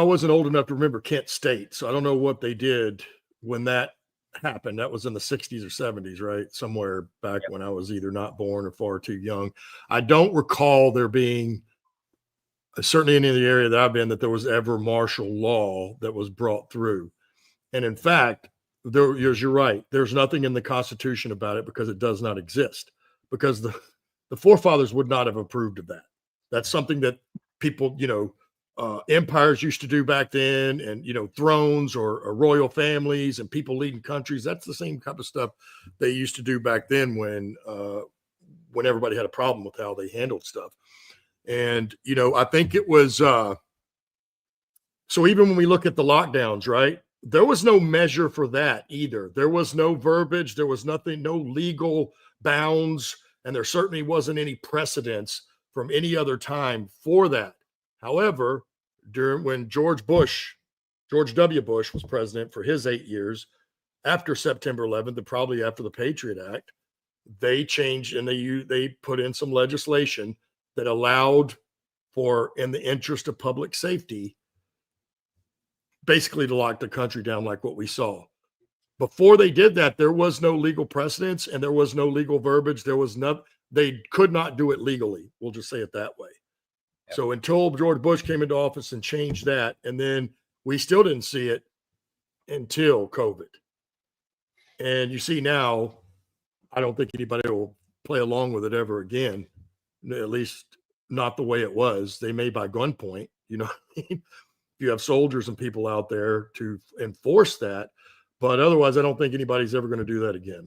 wasn't old enough to remember Kent State, so I don't know what they did when that happened. That was in the 60s or 70s, right? Somewhere back when I was either not born or far too young. I don't recall there being, certainly in the area that I've been, that there was ever martial law that was brought through. And in fact, you're right. There's nothing in the Constitution about it because it does not exist, because the forefathers would not have approved of that. That's something that people, empires used to do back then, and, thrones or royal families and people leading countries. That's the same type of stuff they used to do back then when everybody had a problem with how they handled stuff. And, I think it was, so even when we look at the lockdowns, right, there was no measure for that either. There was no verbiage. There was nothing, no legal bounds. And there certainly wasn't any precedence from any other time for that. However, when George W. Bush was president for his 8 years after September 11th, and probably after the Patriot Act, they changed and they put in some legislation that allowed for, in the interest of public safety, basically to lock the country down like what we saw. Before they did that, there was no legal precedence and there was no legal verbiage. They could not do it legally. We'll just say it that way. Yep. So until George Bush came into office and changed that, and then we still didn't see it until COVID. And you see now, I don't think anybody will play along with it ever again, at least not the way it was. They may by gunpoint, you know, if you have soldiers and people out there to enforce that. But otherwise, I don't think anybody's ever going to do that again.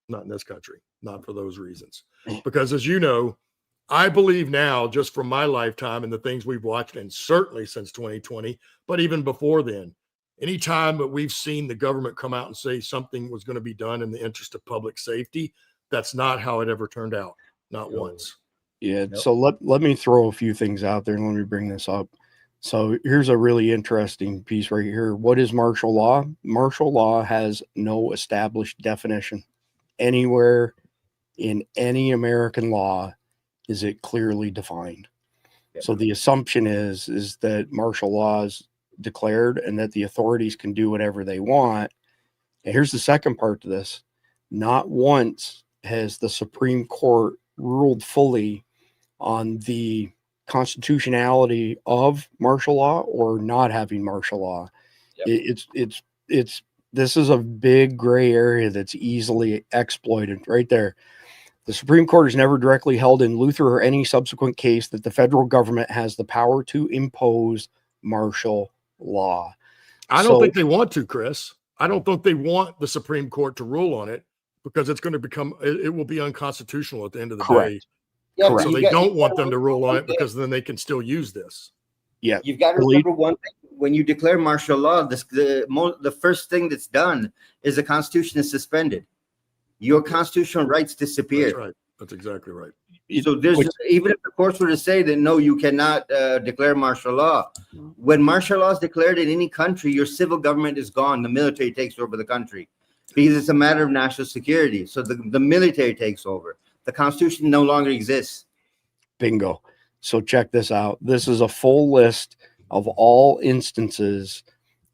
Not in this country, not for those reasons. Because as you know, I believe now, just from my lifetime and the things we've watched, and certainly since 2020, but even before then, anytime that we've seen the government come out and say something was going to be done in the interest of public safety, that's not how it ever turned out. Not once.
Yeah. Nope. So let me throw a few things out there and let me bring this up. So here's a really interesting piece right here. What is martial law? Martial law has no established definition. Anywhere in any American law is it clearly defined. Yeah. So the assumption is that martial law is declared and that the authorities can do whatever they want. And here's the second part to this. Not once has the Supreme Court ruled fully on the constitutionality of martial law or not having martial law. Yep. This is a big gray area that's easily exploited right there. The Supreme Court has never directly held in Luther or any subsequent case that the federal government has the power to impose martial law.
I don't think they want to, Chris. I don't think they want the Supreme Court to rule on it because it's going to it will be unconstitutional at the end of the day. Yeah, so they don't want them to rule on it because then they can still use this.
Yeah,
you've got to remember one thing: when you declare martial law, the first thing that's done is the Constitution is suspended. Your constitutional rights disappear.
That's right. That's exactly right.
So even if the courts were to say that no, you cannot declare martial law. When martial law is declared in any country, your civil government is gone. The military takes over the country because it's a matter of national security. So the military takes over. The Constitution no longer exists.
Bingo. So check this out. This is a full list of all instances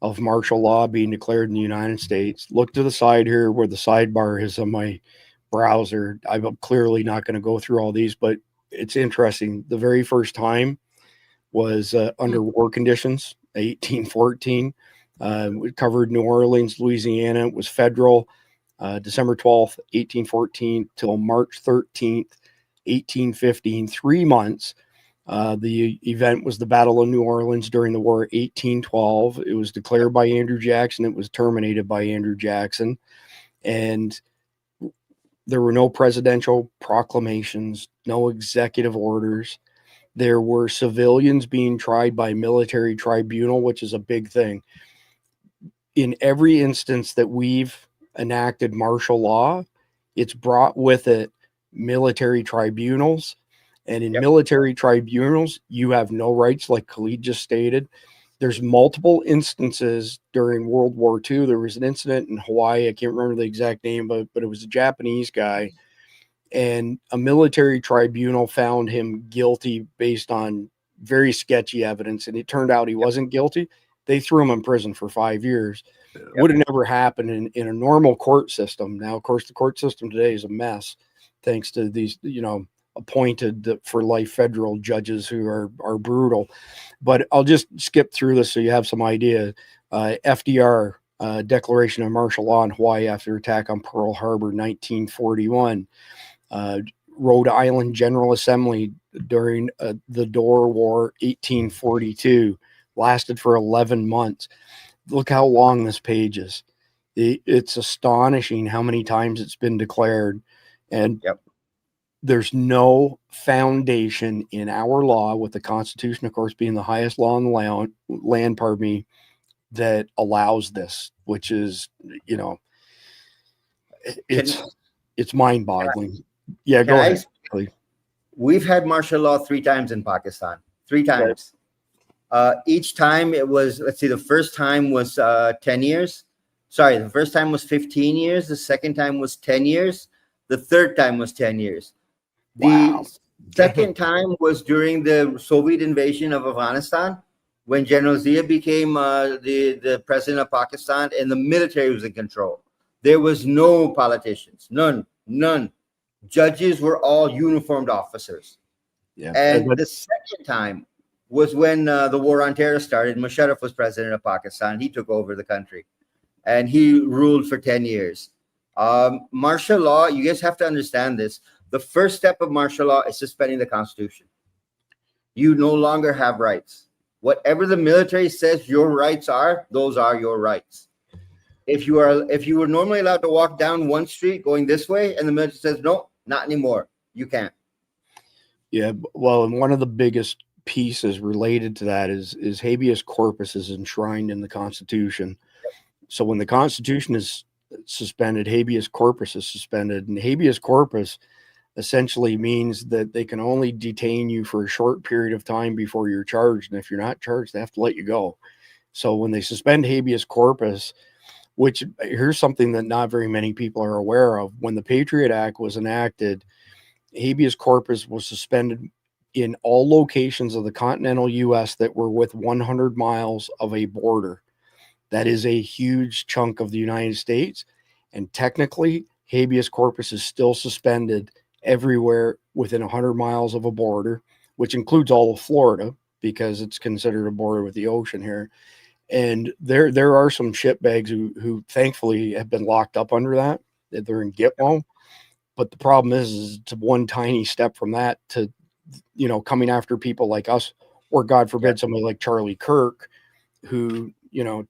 of martial law being declared in the United States. Look to the side here where the sidebar is on my browser. I'm clearly not going to go through all these, but it's interesting. The very first time was under war conditions, 1814. It covered New Orleans, Louisiana. It was federal. December 12th, 1814 till March 13th, 1815, 3 months. The event was the Battle of New Orleans during the war, 1812. It was declared by Andrew Jackson. It was terminated by Andrew Jackson. And there were no presidential proclamations, no executive orders. There were civilians being tried by military tribunal, which is a big thing. In every instance that we've enacted martial law, it's brought with it military tribunals. And in military tribunals, you have no rights, like Khalid just stated. There's multiple instances during World War II. There was an incident in Hawaii. I can't remember the exact name, but it was a Japanese guy. And a military tribunal found him guilty based on very sketchy evidence. And it turned out he wasn't guilty. They threw him in prison for 5 years. Would have never happened in a normal court system. Now, of course, the court system today is a mess, thanks to these, appointed for life federal judges who are brutal. But I'll just skip through this so you have some idea. FDR, Declaration of Martial Law in Hawaii after attack on Pearl Harbor, 1941. Rhode Island General Assembly during the Dorr War, 1842. Lasted for 11 months. Look how long this page is. It's astonishing how many times it's been declared. And there's no foundation in our law, with the Constitution, of course, being the highest law on the land, that allows this, which is, it's mind-boggling. Yeah, go ahead.
We've had martial law 3 times in Pakistan. 3 times. Each time it was, let's see, the first time was 10 years. Sorry, the first time was 15 years. The second time was 10 years. The third time was 10 years.
Wow.
The second time was during the Soviet invasion of Afghanistan, when General Zia became the president of Pakistan and the military was in control. There was no politicians, none. Judges were all uniformed officers.
Yeah.
And the second time was when the war on terror started. Musharraf was president of Pakistan. He took over the country and he ruled for 10 years. Martial law, you guys have to understand this. The first step of martial law is suspending the Constitution. You no longer have rights. Whatever the military says your rights are, those are your rights. If you were normally allowed to walk down one street going this way and the military says, no, not anymore, you can't.
Yeah, well, and one of the biggest pieces related to that is habeas corpus is enshrined in the Constitution. So when the Constitution is suspended, habeas corpus is suspended, and habeas corpus essentially means that they can only detain you for a short period of time before you're charged, and if you're not charged, they have to let you go. So when they suspend habeas corpus, which here's something that not very many people are aware of, when the Patriot Act was enacted, habeas corpus was suspended in all locations of the continental U.S. that were within 100 miles of a border. That is a huge chunk of the United States, and technically habeas corpus is still suspended everywhere within 100 miles of a border, which includes all of Florida because it's considered a border with the ocean here. And there are some shitbags who thankfully have been locked up under that they're in Gitmo. But the problem is it's one tiny step from that to, coming after people like us, or God forbid, somebody like Charlie Kirk, who,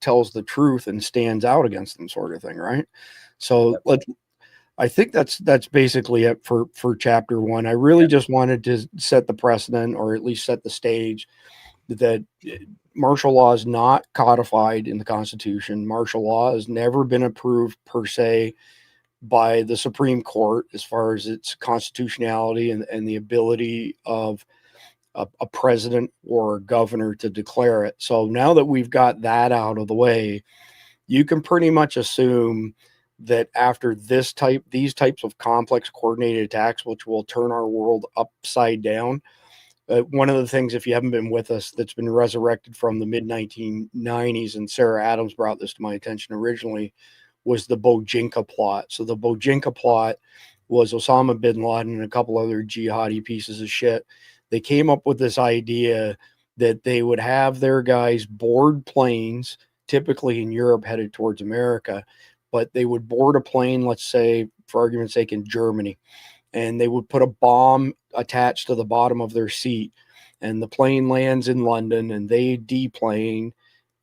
tells the truth and stands out against them, sort of thing. Right. So I think that's basically it for chapter 1. I really just wanted to set the precedent, or at least set the stage, that martial law is not codified in the Constitution. Martial law has never been approved per se by the Supreme Court as far as its constitutionality and the ability of a president or a governor to declare it. So now that we've got that out of the way, you can pretty much assume that after these types of complex coordinated attacks, which will turn our world upside down, one of the things, if you haven't been with us, that's been resurrected from the mid-1990s, and Sarah Adams brought this to my attention originally, was the Bojinka plot. So the Bojinka plot was Osama bin Laden and a couple other jihadi pieces of shit. They came up with this idea that they would have their guys board planes, typically in Europe headed towards America, but they would board a plane, let's say, for argument's sake, in Germany, and they would put a bomb attached to the bottom of their seat, and the plane lands in London, and they deplane.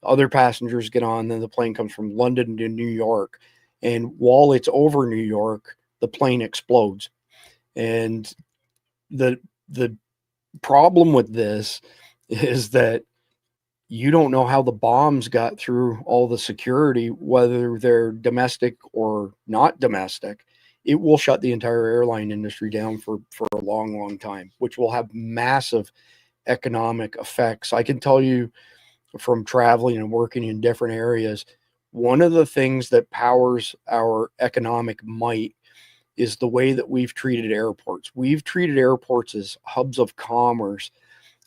Other passengers get on, then the plane comes from London to New York, and while it's over New York, the plane explodes. And the problem with this is that you don't know how the bombs got through all the security, whether they're domestic or not domestic. It will shut the entire airline industry down for a long, long time, which will have massive economic effects. I can tell you from traveling and working in different areas, one of the things that powers our economic might is the way that we've treated airports. We've treated airports as hubs of commerce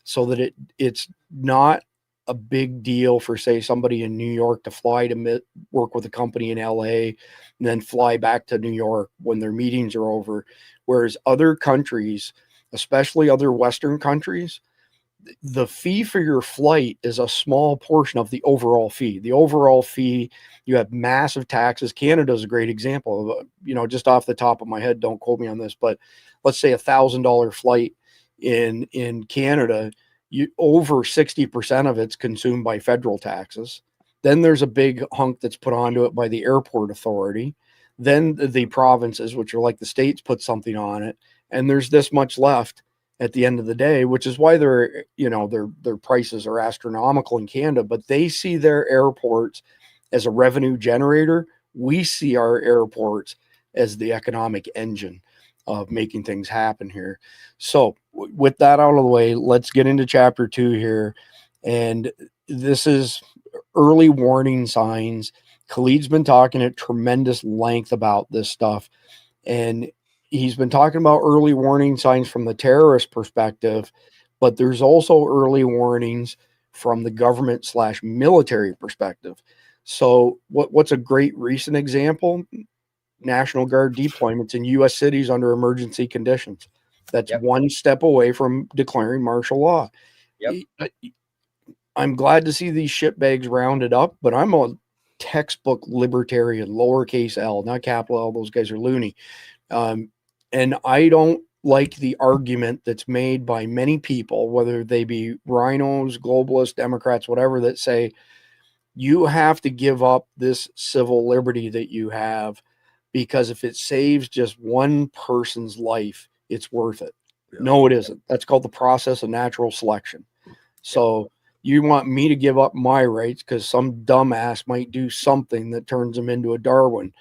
so that it's not a big deal for, say, somebody in New York to fly to work with a company in LA and then fly back to New York when their meetings are over. Whereas other countries, especially other Western countries, the fee for your flight is a small portion of the overall fee. The overall fee, you have massive taxes. Canada is a great example of, just off the top of my head, don't quote me on this, but let's say $1,000 flight in Canada, over 60% of it's consumed by federal taxes. Then there's a big hunk that's put onto it by the airport authority. Then the provinces, which are like the states, put something on it. And there's this much left at the end of the day, which is why their prices are astronomical in Canada, but they see their airports as a revenue generator. We see our airports as the economic engine of making things happen here. So with that out of the way, let's get into chapter 2 here. And this is early warning signs. Khalid's been talking at tremendous length about this stuff. And he's been talking about early warning signs from the terrorist perspective, but there's also early warnings from the government / military perspective. So what's a great recent example? National Guard deployments in U.S. cities under emergency conditions. That's one step away from declaring martial law. I'm glad to see these shitbags rounded up, but I'm a textbook libertarian, lowercase L, not capital L. Those guys are loony. And I don't like the argument that's made by many people, whether they be rhinos, globalists, Democrats, whatever, that say you have to give up this civil liberty that you have because if it saves just one person's life, it's worth it. No, it isn't. That's called the process of natural selection. So you want me to give up my rights because some dumbass might do something that turns him into a Darwin,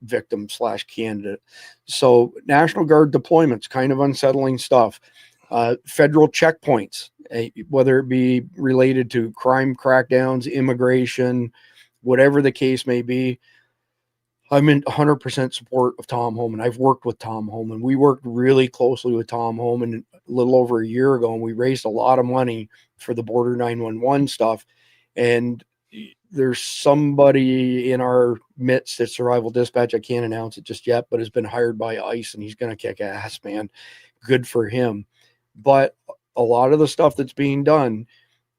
victim / candidate. So National Guard deployments, kind of unsettling stuff. Federal checkpoints, whether it be related to crime crackdowns, immigration, whatever the case may be. I'm in 100% support of Tom Homan. I've worked with Tom Homan. We worked really closely with Tom Homan a little over a year ago, and we raised a lot of money for the Border 911 stuff. And there's somebody in our midst at Survival Dispatch, I can't announce it just yet, but has been hired by ICE, and he's going to kick ass, man. Good for him. But a lot of the stuff that's being done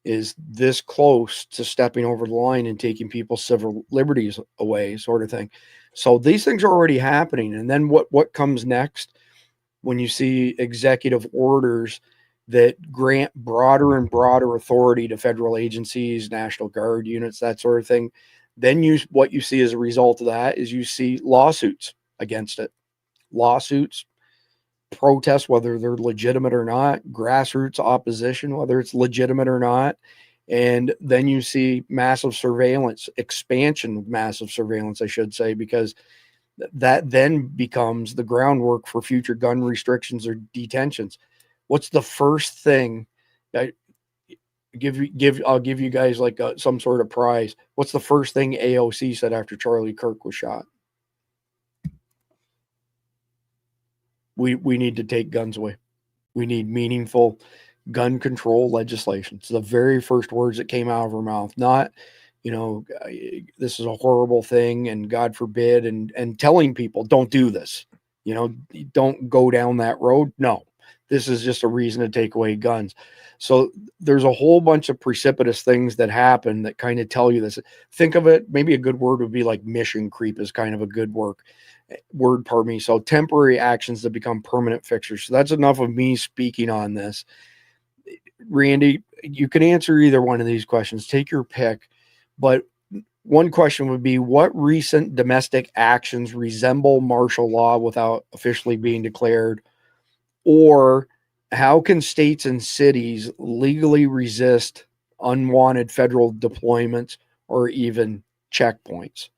is this close to stepping over the line and taking people's civil liberties away, sort of thing. So these things are already happening. And then what comes next when you see executive orders that grant broader and broader authority to federal agencies, National Guard units, that sort of thing? Then what you see as a result of that is you see lawsuits against it. Lawsuits, protests, whether they're legitimate or not, grassroots opposition, whether it's legitimate or not. And then you see massive surveillance, expansion of massive surveillance, I should say, because that then becomes the groundwork for future gun restrictions or detentions. What's the first thing? I'll give you guys like some sort of prize. What's the first thing AOC said after Charlie Kirk was shot? We need to take guns away. We need meaningful gun control legislation. It's the very first words that came out of her mouth. Not, this is a horrible thing and God forbid, and telling people don't do this. Don't go down that road. No, this is just a reason to take away guns. So there's a whole bunch of precipitous things that happen that kind of tell you this. Think of it, maybe a good word would be like mission creep is kind of a good word, pardon me. So temporary actions that become permanent fixtures. So that's enough of me speaking on this. Randy, you can answer either one of these questions. Take your pick. But one question would be, what recent domestic actions resemble martial law without officially being declared? Or how can states and cities legally resist unwanted federal deployments or even checkpoints?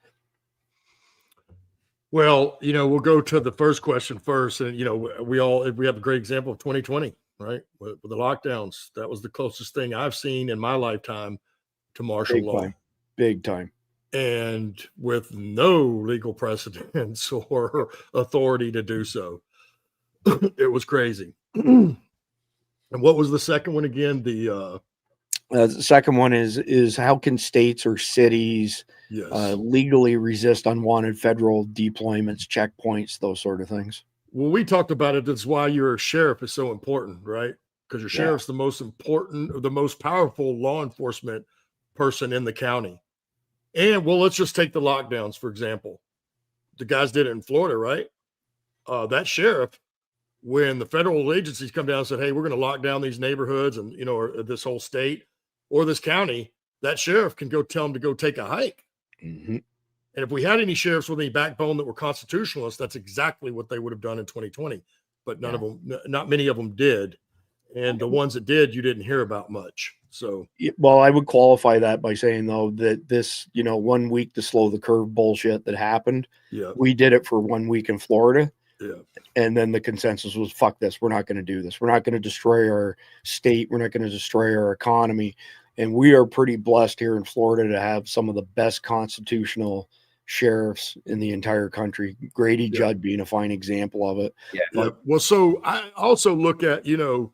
Well, we'll go to the first question first. And, we have a great example of 2020, right? With the lockdowns. That was the closest thing I've seen in my lifetime to martial law.
Big time.
And with no legal precedence or authority to do so. It was crazy. And what was the second one again? The
second one is how can states or cities legally resist unwanted federal deployments, checkpoints, those sort of things?
Well, we talked about it. That's why your sheriff is so important, right? Because your sheriff's the most important or the most powerful law enforcement person in the county. And let's just take the lockdowns, for example. The guys did it in Florida, right? That sheriff, when the federal agencies come down and said, hey, we're going to lock down these neighborhoods and, or this whole state or this county, that sheriff can go tell them to go take a hike.
Mm-hmm.
And if we had any sheriffs with any backbone that were constitutionalists, that's exactly what they would have done in 2020. But not many of them did. And the ones that did, you didn't hear about much. So,
well, I would qualify that by saying, though, that this, 1 week to slow the curve bullshit that happened, we did it for 1 week in Florida.
Yeah.
And then the consensus was, fuck this. We're not going to do this. We're not going to destroy our state. We're not going to destroy our economy. And we are pretty blessed here in Florida to have some of the best constitutional sheriffs in the entire country. Grady Judd being a fine example of it.
Yeah.
Yeah. Well, so I also look at, you know,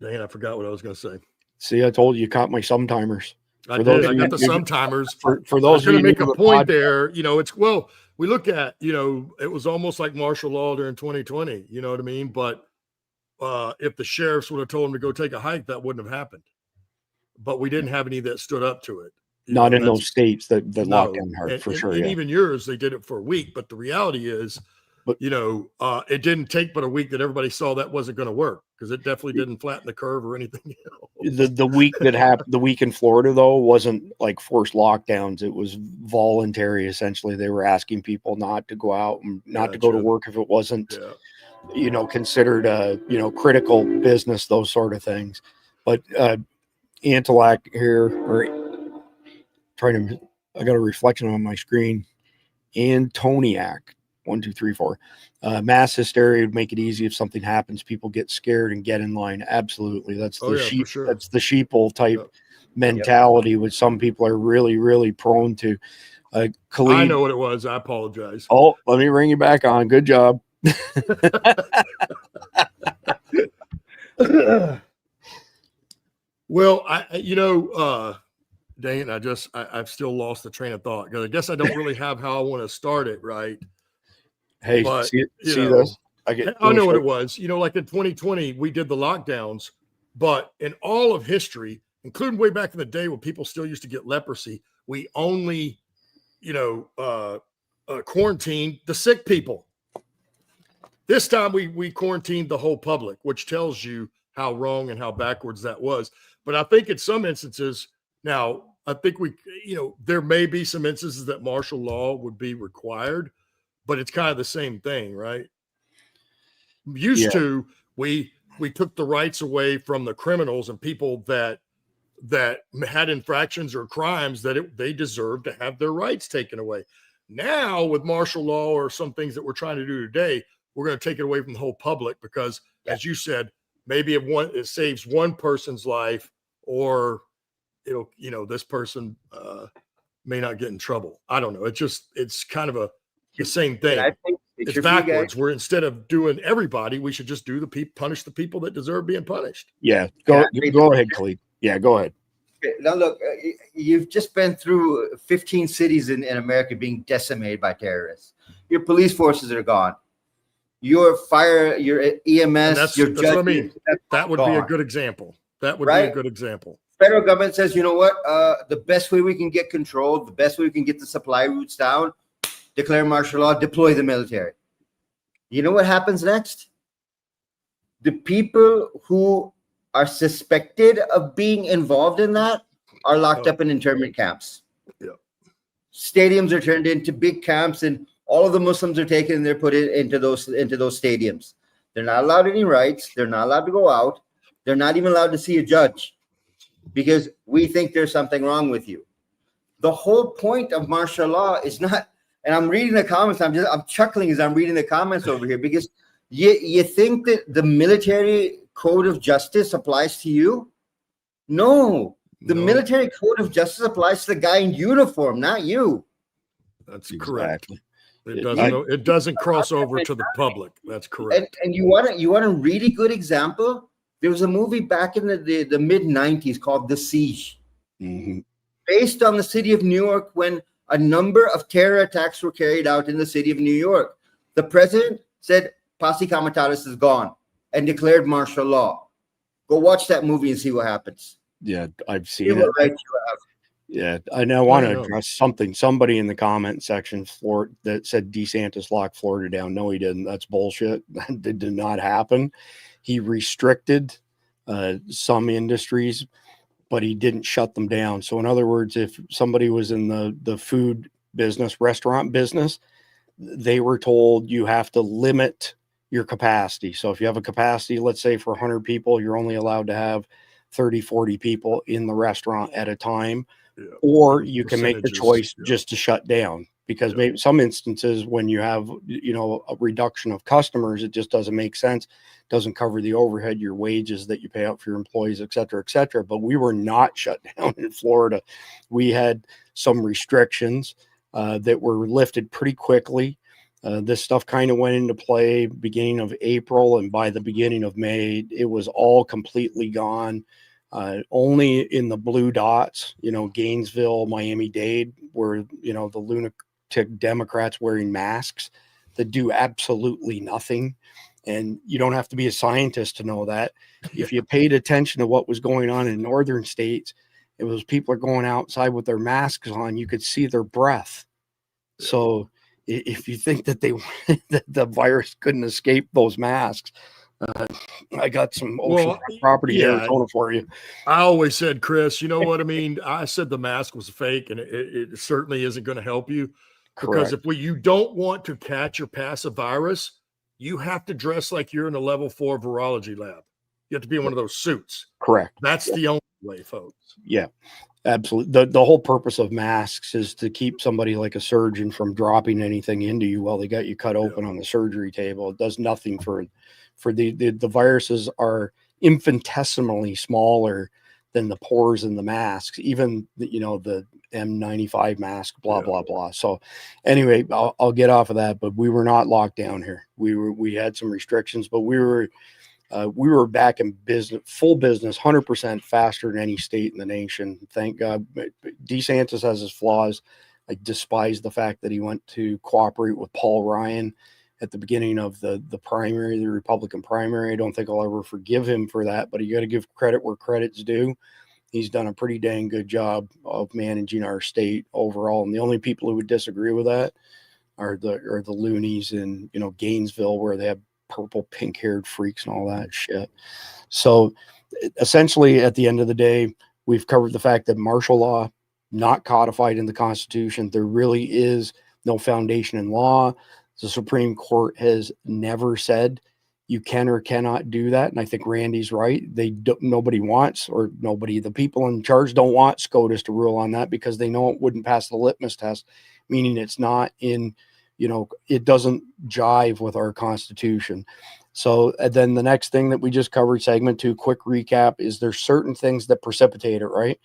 dang, I forgot what I was going to say.
See, I told you, you caught my sometimers.
I did. I got the sometimes.
For those
I was going to make
new
a
to the
point
podcast,
there. You know, it's, well, we look at, you know, it was almost like martial law during 2020. You know what I mean? But if the sheriffs would have told him to go take a hike, that wouldn't have happened. But we didn't have any that stood up to it.
Not in those states that locked down hard,
and,
for sure.
And
Yeah.
even yours, they did it for a week. But the reality is, you know, it didn't take but a week that everybody saw that wasn't going to work, because it definitely didn't flatten the curve or anything else.
The week that happened, the week in Florida, though, wasn't like forced lockdowns. It was voluntary. Essentially, they were asking people not to go out and not to go to work if it wasn't, you know, considered you know, critical business, those sort of things. But Antilac here, or trying to, I got a reflection on my screen. Antoniac. 1, 2, 3, 4. Mass hysteria would make it easy if something happens. People get scared and get in line. Absolutely, that's the sheep.
Sure.
That's the sheeple type mentality, which some people are really, really prone to. Khalid,
I know what it was. I apologize.
Oh, let me bring you back on. Good job.
Well, you know, dang it, I've still lost the train of thought, because I guess I don't really have how I want to start it, right?
Hey,
But,
see
know,
this?
I know what it was. You know, like in 2020, we did the lockdowns, but in all of history, including way back in the day when people still used to get leprosy, we only, you know, quarantined the sick people. This time we quarantined the whole public, which tells you how wrong and how backwards that was. But I think in some instances, now, I think you know, there may be some instances that martial law would be required, but it's kind of the same thing, right? Used to, we took the rights away from the criminals and people that had infractions or crimes that they deserved to have their rights taken away. Now, with martial law or some things that we're trying to do today, we're going to take it away from the whole public, because, as you said, maybe it saves one person's life, or it'll, you know, this person may not get in trouble. I don't know. It's kind of the same thing. I think it's backwards. Where instead of doing everybody, we should just do punish the people that deserve being punished.
Yeah. Go ahead, Khalid. Yeah, go ahead.
Okay, now look, you've just been through 15 cities in America being decimated by terrorists. Your police forces are gone. Your fire, your EMS, your judges.
What I mean. That would be a good example. That would be a good example.
Federal government says, you know what? The best way we can get control, the best way we can get the supply routes down, declare martial law, deploy the military. You know what happens next? The people who are suspected of being involved in that are locked up in internment camps.
Yeah.
Stadiums are turned into big camps, and all of the Muslims are taken and they're put into those stadiums. They're not allowed any rights. They're not allowed to go out. They're not even allowed to see a judge, because we think there's something wrong with you. The whole point of martial law is not, and I'm reading the comments, I'm chuckling as I'm reading the comments over here, because you think that the military code of justice applies to you? No. The military code of justice applies to the guy in uniform, not you.
That's correct. It doesn't cross over to the public. That's correct.
And you want a really good example? There was a movie back in the mid-90s called The Siege, based on the city of New York, when a number of terror attacks were carried out in the city of New York. The president said, Posse Comitatus is gone, and declared martial law. Go watch that movie and see what happens.
Yeah, I've seen it.
Right you have.
Yeah, I now want to address something. Somebody in the comment section that said DeSantis locked Florida down. No, he didn't. That's bullshit. That did not happen. He restricted some industries, but he didn't shut them down. So in other words, if somebody was in the food business, restaurant business, they were told you have to limit your capacity. So if you have a capacity, let's say for 100 people, you're only allowed to have 30, 40 people in the restaurant at a time, or you can make the choice just to shut down, because maybe some instances when you have, you know, a reduction of customers, it just doesn't make sense. Doesn't cover the overhead, your wages that you pay out for your employees, et cetera, et cetera. But we were not shut down in Florida. We had some restrictions that were lifted pretty quickly. This stuff kind of went into play beginning of April, and by the beginning of May, it was all completely gone. Only in the blue dots, you know, Gainesville, Miami-Dade, were, you know, the lunatic Democrats wearing masks that do absolutely nothing. And you don't have to be a scientist to know that. If you paid attention to what was going on in northern states, it was people are going outside with their masks on, you could see their breath. So if you think that that the virus couldn't escape those masks, I got some oceanfront property in Arizona for you.
I always said, Chris, you know what I mean? I said the mask was fake, and it certainly isn't going to help you. Because if you don't want to catch or pass a virus, you have to dress like you're in a level 4 virology lab. You have to be in one of those suits.
Correct.
That's the only way, folks.
Yeah, absolutely. The whole purpose of masks is to keep somebody like a surgeon from dropping anything into you while they got you cut open on the surgery table. It does nothing for the viruses are infinitesimally smaller than the pores in the masks, even the N95 mask, blah, blah, blah. So anyway, I'll get off of that, but we were not locked down here. We had some restrictions, but we were back in business, full business, 100% faster than any state in the nation. Thank God. DeSantis has his flaws. I despise the fact that he went to cooperate with Paul Ryan at the beginning of the primary, the Republican primary. I don't think I'll ever forgive him for that, but you got to give credit where credit's due. He's done a pretty dang good job of managing our state overall. And the only people who would disagree with that are the loonies in, Gainesville, where they have purple, pink-haired freaks and all that shit. So essentially, at the end of the day, we've covered the fact that martial law, not codified in the Constitution. There really is no foundation in law. The Supreme Court has never said you can or cannot do that. And I think Randy's right. The people in charge don't want SCOTUS to rule on that because they know it wouldn't pass the litmus test, meaning it's not in, it doesn't jive with our Constitution. So then the next thing that we just covered, segment 2, quick recap, is there's certain things that precipitate it, right?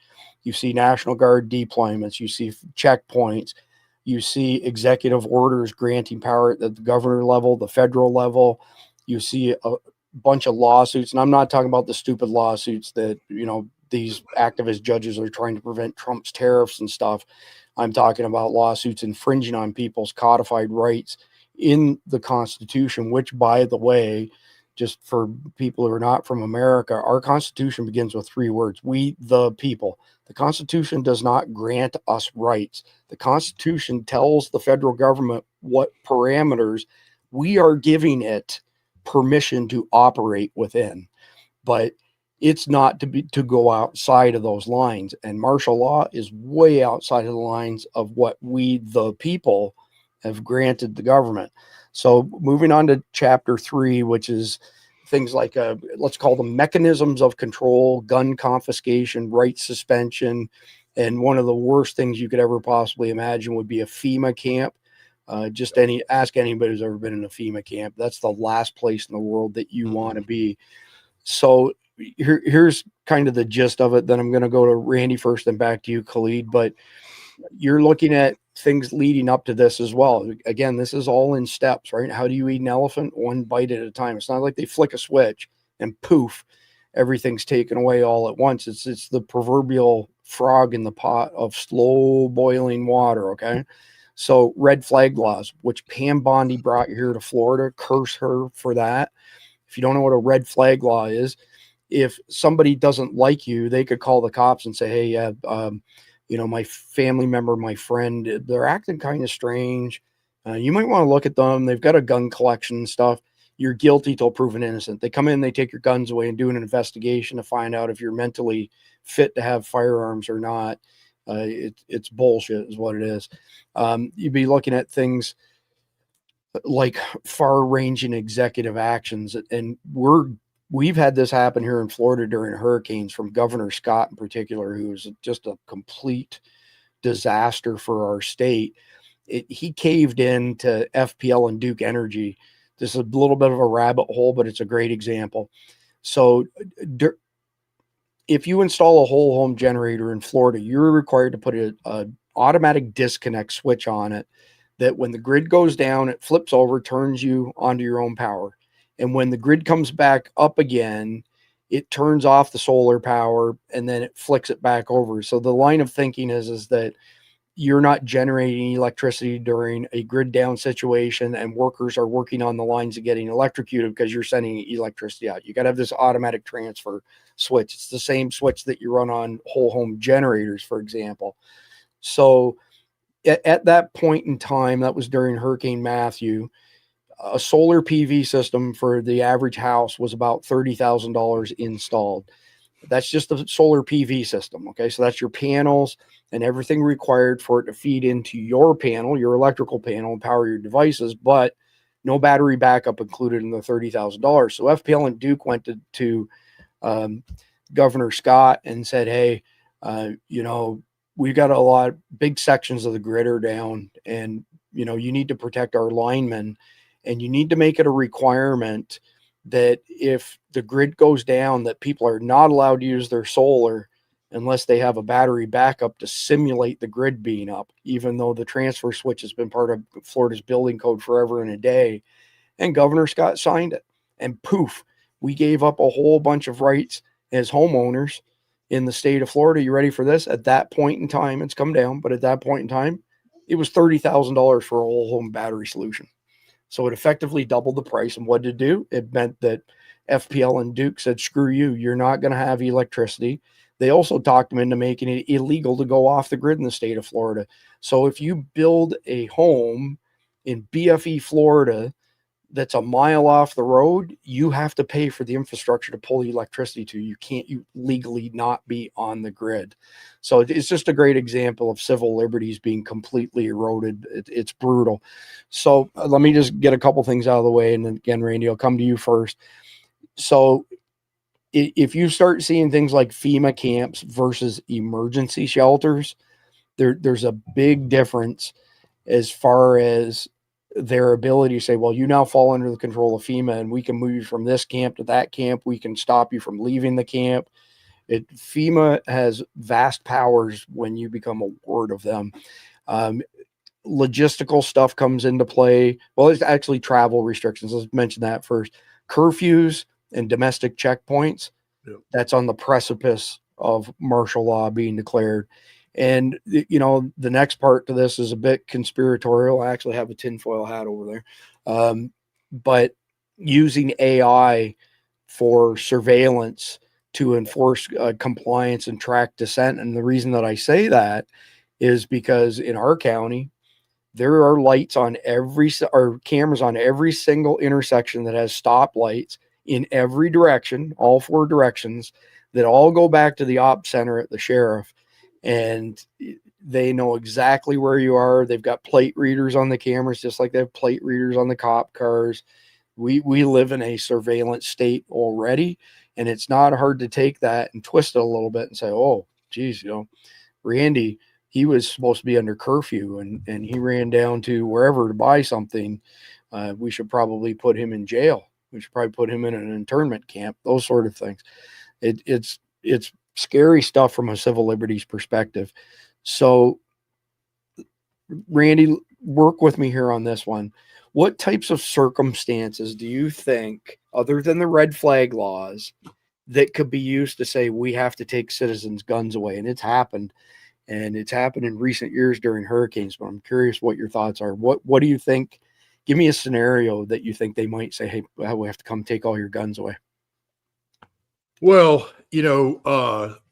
You see National Guard deployments, you see checkpoints, you see executive orders granting power at the governor level, the federal level. You see a bunch of lawsuits, and I'm not talking about the stupid lawsuits that, these activist judges are trying to prevent Trump's tariffs and stuff. I'm talking about lawsuits infringing on people's codified rights in the Constitution, which, by the way, just for people who are not from America, our Constitution begins with 3 words: we, the people. The Constitution does not grant us rights. The Constitution tells the federal government what parameters we are giving it permission to operate within, but it's not to go outside of those lines. And martial law is way outside of the lines of what we, the people, have granted the government. So moving on to chapter 3, which is things like, let's call them mechanisms of control, gun confiscation, right suspension. And one of the worst things you could ever possibly imagine would be a FEMA camp. Ask anybody who's ever been in a FEMA camp. That's the last place in the world that you want to be. So here's kind of the gist of it. Then I'm going to go to Randy first and back to you, Khalid. But you're looking at things leading up to this as well. Again, this is all in steps, right? How do you eat an elephant? One bite at a time. It's not like they flick a switch and poof, everything's taken away all at once. It's the proverbial frog in the pot of slow boiling water. Okay. So red flag laws, which Pam Bondi brought here to Florida, curse her for that. If you don't know what a red flag law is, if somebody doesn't like you, they could call the cops and say, hey, my family member, my friend, they're acting kind of strange. You might want to look at them. They've got a gun collection and stuff. You're guilty till proven innocent. They come in, they take your guns away and do an investigation to find out if you're mentally fit to have firearms or not. It's bullshit is what it is. You'd be looking at things like far-ranging executive actions. And we've had this happen here in Florida during hurricanes, from Governor Scott in particular, who was just a complete disaster for our state. he caved in to FPL and Duke Energy. This is a little bit of a rabbit hole, but it's a great example. So if you install a whole home generator in Florida, you're required to put a automatic disconnect switch on it that when the grid goes down, it flips over, turns you onto your own power. And when the grid comes back up again, it turns off the solar power and then it flicks it back over. So the line of thinking is that you're not generating electricity during a grid down situation and workers are working on the lines and getting electrocuted because you're sending electricity out. You got to have this automatic transfer switch. It's the same switch that you run on whole home generators, for example. So at that point in time, that was during Hurricane Matthew, a solar PV system for the average house was about $30,000 installed. That's just the solar PV system. Okay. So that's your panels and everything required for it to feed into your panel, your electrical panel, and power your devices, but no battery backup included in the $30,000. So FPL and Duke went to Governor Scott and said, hey, we've got a lot of big sections of the grid are down and, you need to protect our linemen and you need to make it a requirement that if the grid goes down, that people are not allowed to use their solar unless they have a battery backup to simulate the grid being up, even though the transfer switch has been part of Florida's building code forever and a day. And Governor Scott signed it. And poof, we gave up a whole bunch of rights as homeowners in the state of Florida. You ready for this? At that point in time, it's come down, but at that point in time, it was $30,000 for a whole home battery solution. So it effectively doubled the price. And what did it do? It meant that FPL and Duke said, screw you, you're not going to have electricity. They also talked them into making it illegal to go off the grid in the state of Florida. So if you build a home in BFE, Florida, that's a mile off the road, you have to pay for the infrastructure to pull the electricity to. You can't legally not be on the grid. So it's just a great example of civil liberties being completely eroded. It's brutal. So let me just get a couple things out of the way. And then again, Randy, I'll come to you first. So if you start seeing things like FEMA camps versus emergency shelters, there's a big difference as far as their ability to say, well, you now fall under the control of FEMA and we can move you from this camp to that camp. We can stop you from leaving the camp. FEMA has vast powers when you become a ward of them. Logistical stuff comes into play. Well, it's actually travel restrictions. Let's mention that first. Curfews and domestic checkpoints. Yep. That's on the precipice of martial law being declared. And, the next part to this is a bit conspiratorial. I actually have a tinfoil hat over there. But using AI for surveillance to enforce compliance and track dissent. And the reason that I say that is because in our county, there are lights on cameras on every single intersection that has stoplights in every direction, all four directions, that all go back to the op center at the sheriff. And they know exactly where you are. They've got plate readers on the cameras, just like they have plate readers on the cop cars. We live in a surveillance state already, and it's not hard to take that and twist it a little bit and say, oh, geez, Randy, he was supposed to be under curfew and he ran down to wherever to buy something. We should probably put him in jail. We should probably put him in an internment camp, those sort of things. It's scary stuff from a civil liberties perspective. So, Randy, work with me here on this one. What types of circumstances do you think, other than the red flag laws, that could be used to say we have to take citizens' guns away? And it's happened. And it's happened in recent years during hurricanes, but I'm curious what your thoughts are. What do you think? Give me a scenario that you think they might say, hey, we have to come take all your guns away.
Well,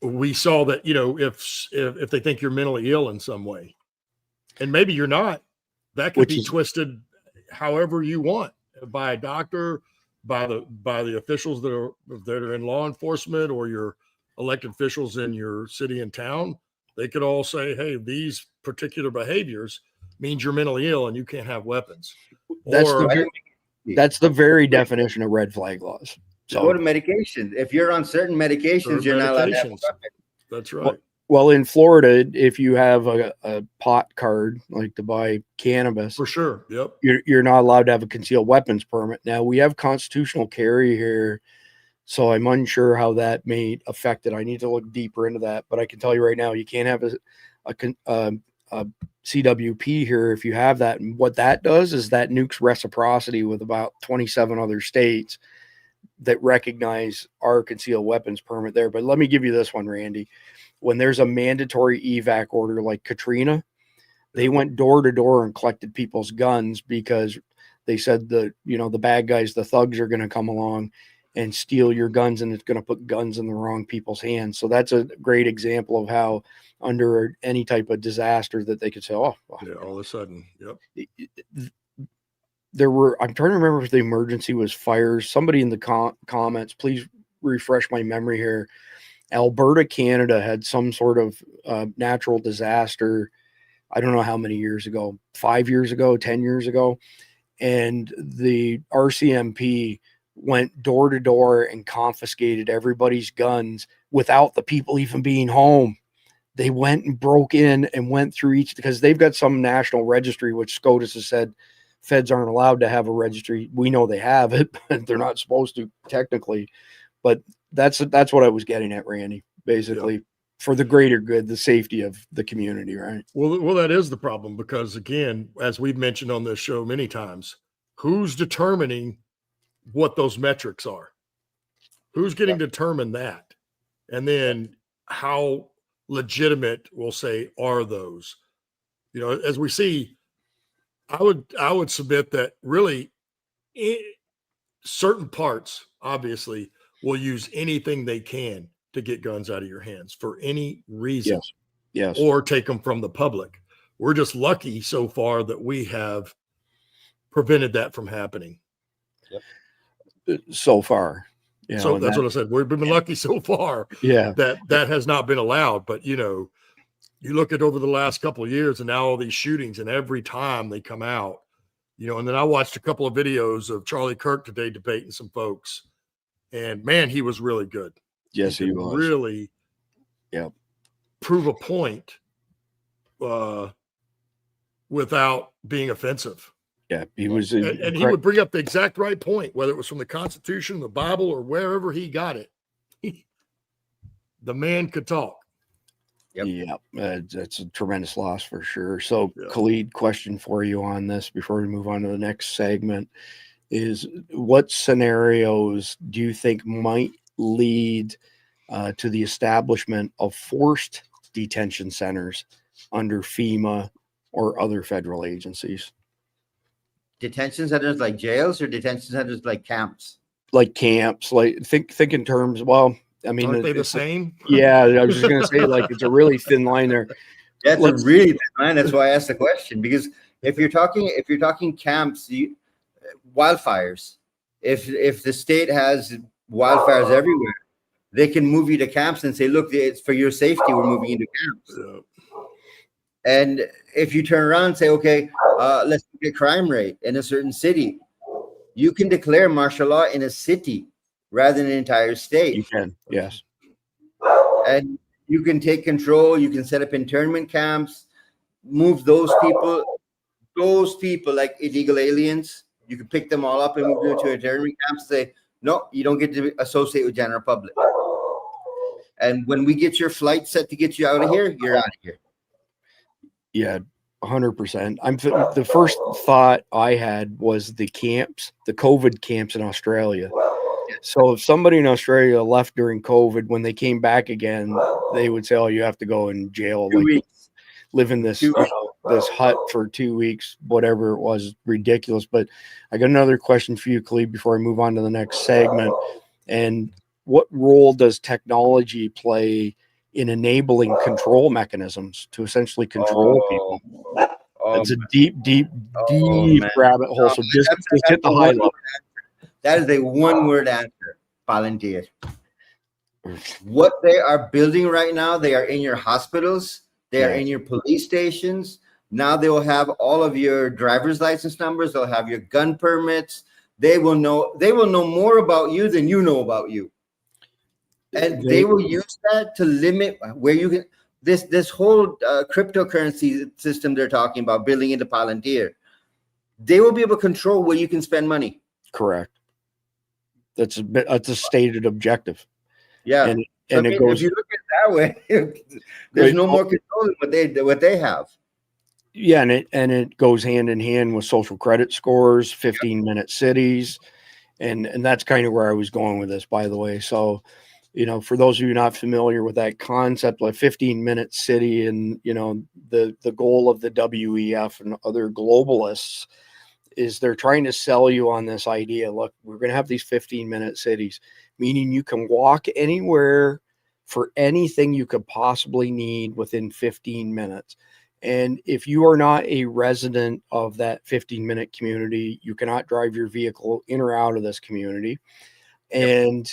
we saw that, if they think you're mentally ill in some way, and maybe you're not, that could be twisted however you want by a doctor, by the officials that are in law enforcement, or your elected officials in your city and town. They could all say, hey, these particular behaviors means you're mentally ill and you can't have weapons.
That's the very definition of red flag laws.
So go to medication. If you're on certain medications, you're not allowed to have a weapon.
That's right.
Well, in Florida, if you have a pot card, like to buy cannabis,
For sure. Yep.
you're not allowed to have a concealed weapons permit. Now, we have constitutional carry here, so I'm unsure how that may affect it. I need to look deeper into that, but I can tell you right now, you can't have a CWP here if you have that. And what that does is that nukes reciprocity with about 27 other states that recognize our concealed weapons permit there. But let me give you this one, Randy. When there's a mandatory evac order like Katrina, they went door to door and collected people's guns because they said the bad guys, the thugs, are going to come along and steal your guns, and it's going to put guns in the wrong people's hands. So that's a great example of how under any type of disaster that they could say, oh,
Yeah, all of a sudden. Yep.
I'm trying to remember if the emergency was fires. Somebody in the comments, please refresh my memory here. Alberta, Canada had some sort of natural disaster. I don't know how many years ago, 5 years ago, 10 years ago. And the RCMP went door to door and confiscated everybody's guns without the people even being home. They went and broke in and went through each, because they've got some national registry, which SCOTUS has said feds aren't allowed to have a registry. We know they have it, but they're not supposed to technically. But that's what I was getting at, Randy, basically, for the greater good, the safety of the community, right?
Well, that is the problem, because again, as we've mentioned on this show many times, who's determining what those metrics are? Who's getting to determine that? And then how legitimate, we'll say, are those? As we see, I would submit that really certain parts, obviously, will use anything they can to get guns out of your hands for any reason.
Yes.
Or take them from the public. We're just lucky so far that we have prevented that from happening.
So far.
So that's what I said. We've been lucky so far. That has not been allowed. But you look at over the last couple of years, and now all these shootings, and every time they come out, and then I watched a couple of videos of Charlie Kirk today debating some folks, and man, he was really good.
Yes, he was.
Really prove a point without being offensive.
Yeah, he was.
And he would bring up the exact right point, whether it was from the Constitution, the Bible, or wherever he got it. The man could talk.
Yeah, that's a tremendous loss for sure. So, Khalid, question for you on this before we move on to the next segment is, what scenarios do you think might lead to the establishment of forced detention centers under FEMA or other federal agencies?
Detention centers like jails, or detention centers like camps?
Like camps, like think in terms. Well, I mean,
aren't they the same?
Yeah, I was just going to say, like, it's a really thin line there.
That's a really thin line. That's why I asked the question, because if you're talking camps, wildfires. If the state has wildfires everywhere, they can move you to camps and say, look, it's for your safety, we're moving you to camps. And if you turn around and say, okay, let's look at crime rate in a certain city, you can declare martial law in a city rather than an entire state.
You can, yes.
And you can take control. You can set up internment camps, move those people like illegal aliens. You can pick them all up and move them to internment camps. Say, no, you don't get to associate with general public. And when we get your flight set to get you out of here, you're out of here.
Yeah, 100%. The first thought I had was the camps, the COVID camps in Australia. So if somebody in Australia left during COVID, when they came back again, they would say, oh, you have to go in jail, live in this this hut for 2 weeks, whatever it was. Ridiculous. But I got another question for you, Khalid, before I move on to the next segment. And what role does technology play in enabling control mechanisms to essentially control people? It's a deep rabbit hole. So just hit the high level.
That is a one-word answer: volunteers. What they are building right now, they are in your hospitals, they are in your police stations. Now they will have all of your driver's license numbers. They'll have your gun permits. They will know more about you than you know about you. And they will use that to limit where you can. this whole cryptocurrency system they're talking about building into Palantir, they will be able to control where you can spend money.
Correct. That's a stated objective.
Yeah.
And
So,
it goes,
if you look at it that way, there's no more controlling what they have.
Yeah, and it goes hand in hand with social credit scores, 15-minute cities, and that's kind of where I was going with this, by the way. So, for those of you not familiar with that concept, like 15-minute city, and the goal of the WEF and other globalists is they're trying to sell you on this idea. Look, we're going to have these 15-minute cities, meaning you can walk anywhere for anything you could possibly need within 15 minutes. And if you are not a resident of that 15-minute community, you cannot drive your vehicle in or out of this community. And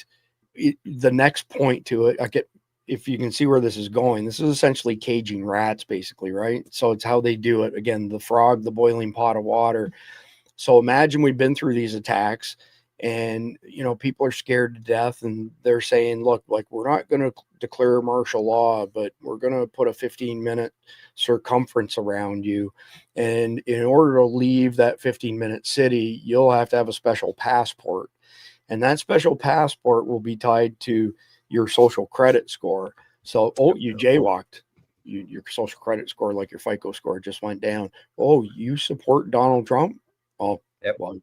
the next point to it, if you can see where this is going, this is essentially caging rats, basically, right? So it's how they do it. Again, the frog, the boiling pot of water. So imagine we've been through these attacks, and people are scared to death, and they're saying, look, like, we're not going to declare martial law, but we're going to put a 15-minute circumference around you, and in order to leave that 15-minute city, you'll have to have a special passport, and that special passport will be tied to your social credit score. So, you jaywalked, your social credit score, like your FICO score, just went down. Oh, you support Donald Trump? Oh,
yep.
Well,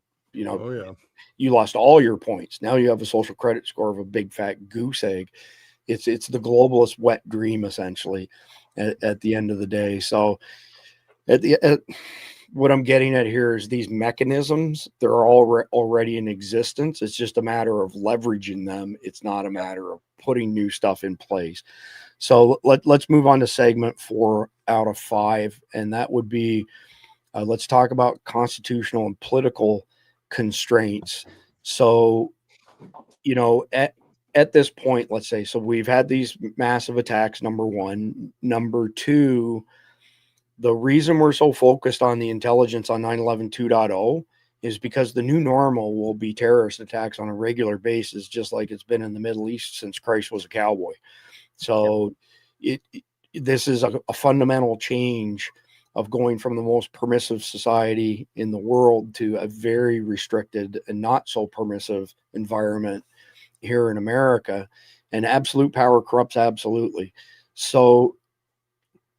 Oh, yeah.
you lost all your points. Now you have a social credit score of a big fat goose egg. It's the globalist wet dream, essentially, at the end of the day. So what I'm getting at here is these mechanisms, they're all already in existence. It's just a matter of leveraging them. It's not a matter of putting new stuff in place. So let's move on to segment 4 out of 5. And that would be, let's talk about constitutional and political constraints. So, at this point, let's say, so we've had these massive attacks, number one. Number two, the reason we're so focused on the intelligence on 9/11 2.0 is because the new normal will be terrorist attacks on a regular basis, just like it's been in the Middle East since Christ was a cowboy. So this is a fundamental change of going from the most permissive society in the world to a very restricted and not so permissive environment here in America. And absolute power corrupts absolutely. So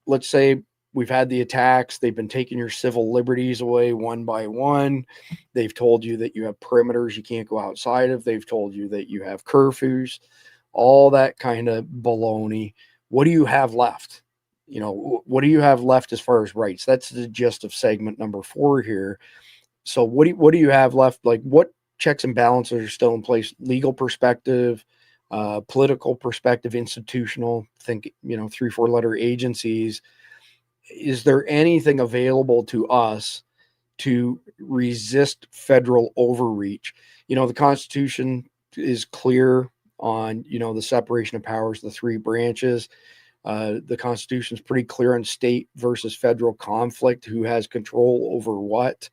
let's say we've had the attacks. They've been taking your civil liberties away one by one. They've told you that you have perimeters you can't go outside of. They've told you that you have curfews, all that kind of baloney. What do you have left? What do you have left as far as rights? That's the gist of segment number 4 here. So what do you have left? Like, what checks and balances are still in place? Legal perspective, political perspective, institutional, think, 3-4 letter agencies. Is there anything available to us to resist federal overreach? The Constitution is clear on, the separation of powers, the 3 branches. The Constitution is pretty clear on state versus federal conflict, who has control over what.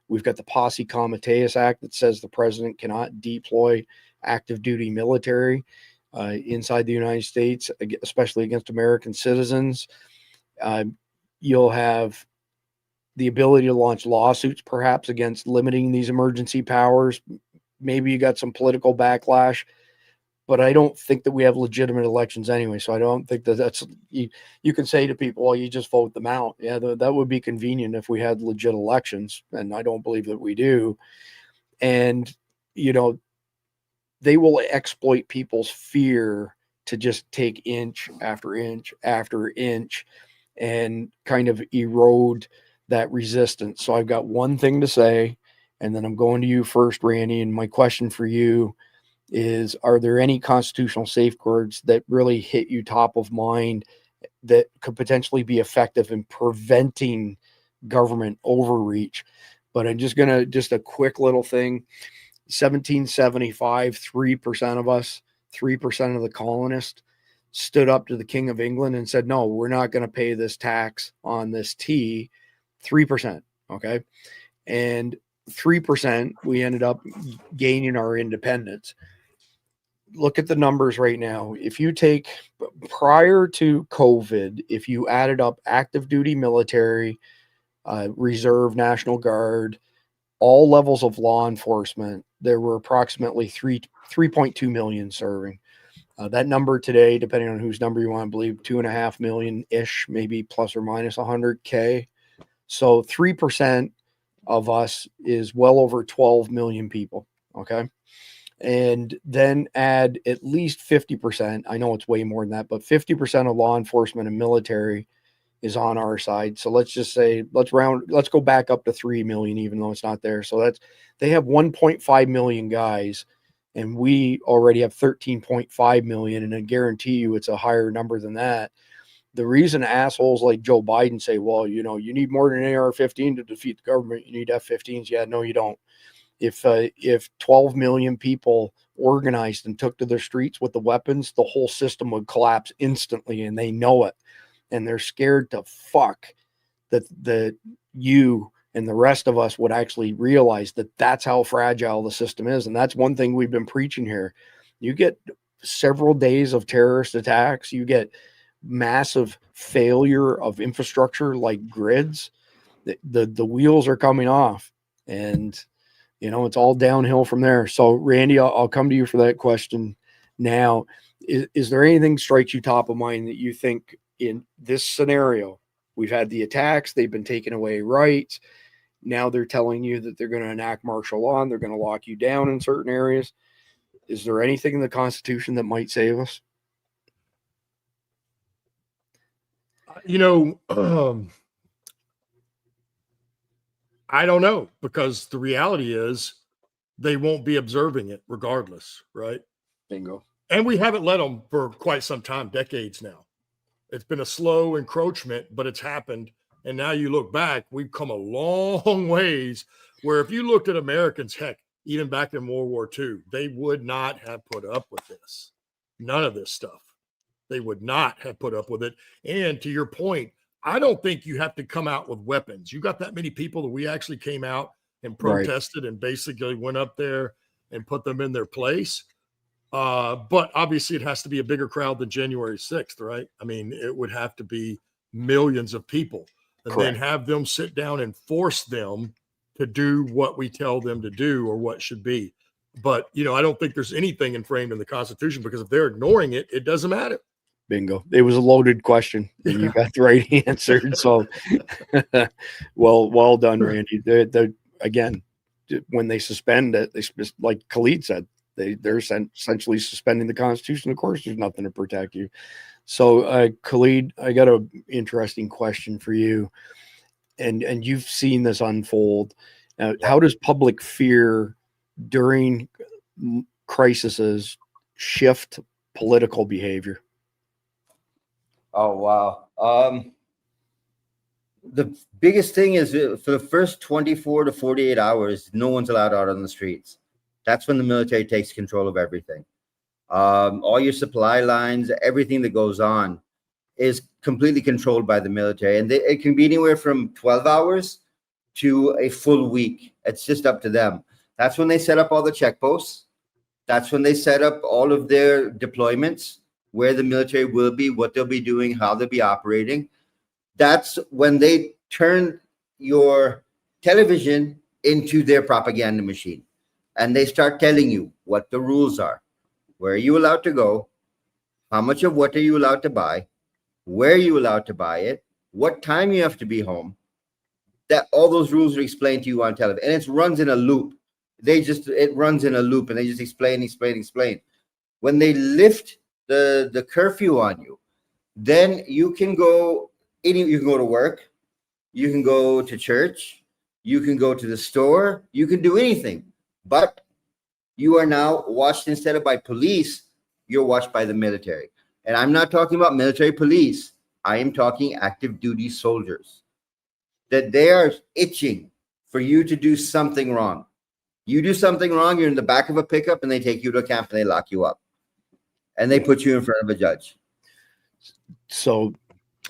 We've got the Posse Comitatus Act that says the president cannot deploy active duty military inside the United States, especially against American citizens. You'll have the ability to launch lawsuits, perhaps, against limiting these emergency powers. Maybe you got some political backlash, but I don't think that we have legitimate elections anyway. So I don't think that that's, you can say to people, well, you just vote them out. Yeah, that would be convenient if we had legit elections. And I don't believe that we do. And, they will exploit people's fear to just take inch after inch after inch and kind of erode that resistance. So I've got one thing to say, and then I'm going to you first, Randy. And my question for you is, are there any constitutional safeguards that really hit you top of mind that could potentially be effective in preventing government overreach? But I'm just a quick little thing. 1775, 3% of us, 3% of the colonists stood up to the King of England and said, no, we're not going to pay this tax on this tea. 3%. Okay. And 3%, we ended up gaining our independence. look at the numbers right now. If you take prior to COVID, if you added up active duty military, reserve, National Guard, all levels of law enforcement, there were approximately 3.2 million serving. That number today, depending on whose number you want to believe, 2.5 million ish, maybe plus or minus 100K. So 3% of us is well over 12 million people. Okay. And then add at least 50%. I know it's way more than that, but 50% of law enforcement and military is on our side. So let's just say, let's go back up to 3 million, even though it's not there. So they have 1.5 million guys, and we already have 13.5 million. And I guarantee you it's a higher number than that. The reason assholes like Joe Biden say, well, you need more than an AR-15 to defeat the government. You need F-15s. Yeah, no, you don't. If 12 million people organized and took to the streets with the weapons, the whole system would collapse instantly, and they know it. And they're scared to fuck that you and the rest of us would actually realize that that's how fragile the system is. And that's one thing we've been preaching here. You get several days of terrorist attacks, you get massive failure of infrastructure like grids, the wheels are coming off, and it's all downhill from there. So Randy, I'll come to you for that question now. Is there anything strikes you top of mind that you think in this scenario, we've had the attacks, they've been taking away rights, now they're telling you that they're going to enact martial law and they're going to lock you down in certain areas? Is there anything in the Constitution that might save us?
I don't know, because the reality is they won't be observing it regardless, right?
Bingo. And
we haven't let them for quite some time, decades now. It's been a slow encroachment, but it's happened. And now you look back, we've come a long ways, where if you looked at Americans, heck, even back in World War II, they would not have put up with this. None of this stuff. They would not have put up with it. And to your point, I don't think you have to come out with weapons. You got that many people that we actually came out and protested, right, and basically went up there and put them in their place. But obviously it has to be a bigger crowd than January 6th, right? I mean, it would have to be millions of people, and then have them sit down and force them to do what we tell them to do or what should be. But, I don't think there's anything framed in the Constitution, because if they're ignoring it, it doesn't matter.
Bingo. It was a loaded question, and you got the right answer. So, well done, Randy. Again, when they suspend it, like Khalid said, they're essentially suspending the Constitution. Of course, there's nothing to protect you. So, Khalid, I got an interesting question for you, and you've seen this unfold. How does public fear during crises shift political behavior?
Oh, wow. The biggest thing is for the first 24 to 48 hours, no one's allowed out on the streets. That's when the military takes control of everything. All your supply lines, everything that goes on is completely controlled by the military. And it can be anywhere from 12 hours to a full week. It's just up to them. That's when they set up all the checkposts. That's when they set up all of their deployments, where the military will be, what they'll be doing, how they'll be operating. That's when they turn your television into their propaganda machine. And they start telling you what the rules are. Where are you allowed to go? How much of what are you allowed to buy? Where are you allowed to buy it? What time you have to be home? That all those rules are explained to you on television. And it runs in a loop. It runs in a loop, and they just explain. When they lift the curfew on you, then you can go to work, you can go to church, you can go to the store, you can do anything, but you are now watched, instead of by police, you're watched by the military. And I'm not talking about military police, I am talking active duty soldiers, that they are itching for you to do something wrong. You do something wrong, you're in the back of a pickup, and they take you to a camp and they lock you up. And they put you in front of a judge.
So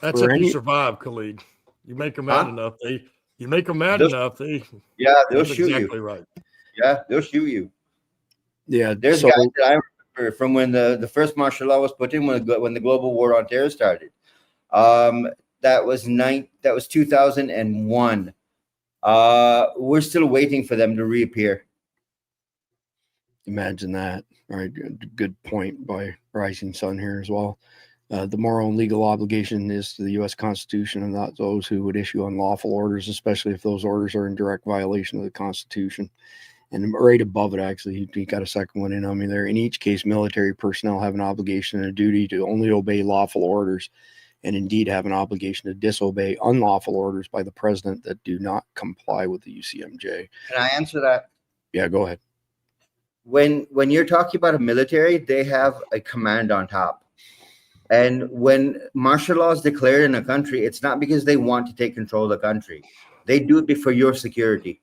that's if you survive, Khalid. You make them mad enough,
they'll shoot you.
Right.
Yeah, they'll shoot you.
Yeah,
there's guys that from when the first martial law was put in when the global war on terror started. That was 2001. We're still waiting for them to reappear.
Imagine that. All right, good point by Rising Sun here as well. The moral and legal obligation is to the U.S. Constitution and not those who would issue unlawful orders, especially if those orders are in direct violation of the Constitution. And right above it, actually, he got a second one in on me there. In each case, military personnel have an obligation and a duty to only obey lawful orders, and indeed have an obligation to disobey unlawful orders by the president that do not comply with the UCMJ.
Can I answer that?
Yeah, go ahead.
When you're talking about a military, they have a command on top. And when martial law is declared in a country, it's not because they want to take control of the country. They do it for your security.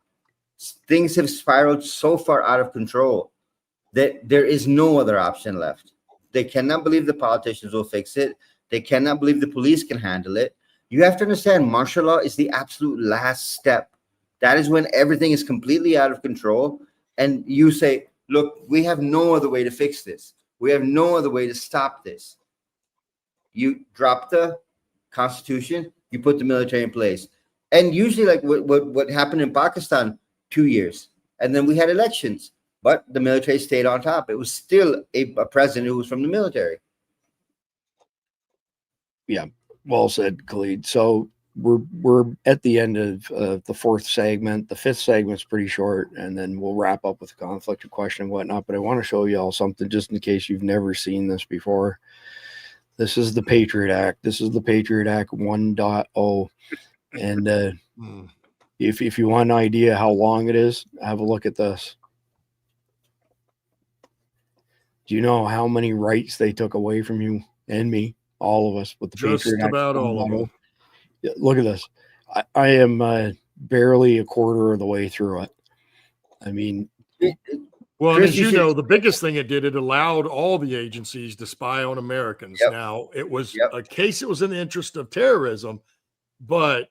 Things have spiraled so far out of control that there is no other option left. They cannot believe the politicians will fix it. They cannot believe the police can handle it. You have to understand, martial law is the absolute last step. That is when everything is completely out of control. And you say, look, we have no other way to fix this. We have no other way to stop this. You drop the Constitution, you put the military in place. And usually, like what happened in Pakistan, 2 years. And then we had elections, but the military stayed on top. It was still a president who was from the military.
Yeah, well said, Khalid. So we're at the end of the fourth segment. The fifth segment's pretty short, and then we'll wrap up with the conflict of question and whatnot. But I want to show you all something just in case you've never seen this before. This is the Patriot Act. This is the Patriot Act 1.0. And if you want an idea how long it is, have a look at this. Do you know how many rights they took away from you and me, all of us, with the
Just
Patriot Act?
about all of them.
Yeah, look at this. I am barely a quarter of the way through it. I mean,
well,
Chris,
as
you
you
should-
know, the biggest thing it did, it allowed all the agencies to spy on Americans.
Yep.
Now, it was
Yep.
a case, it was in the interest of terrorism, but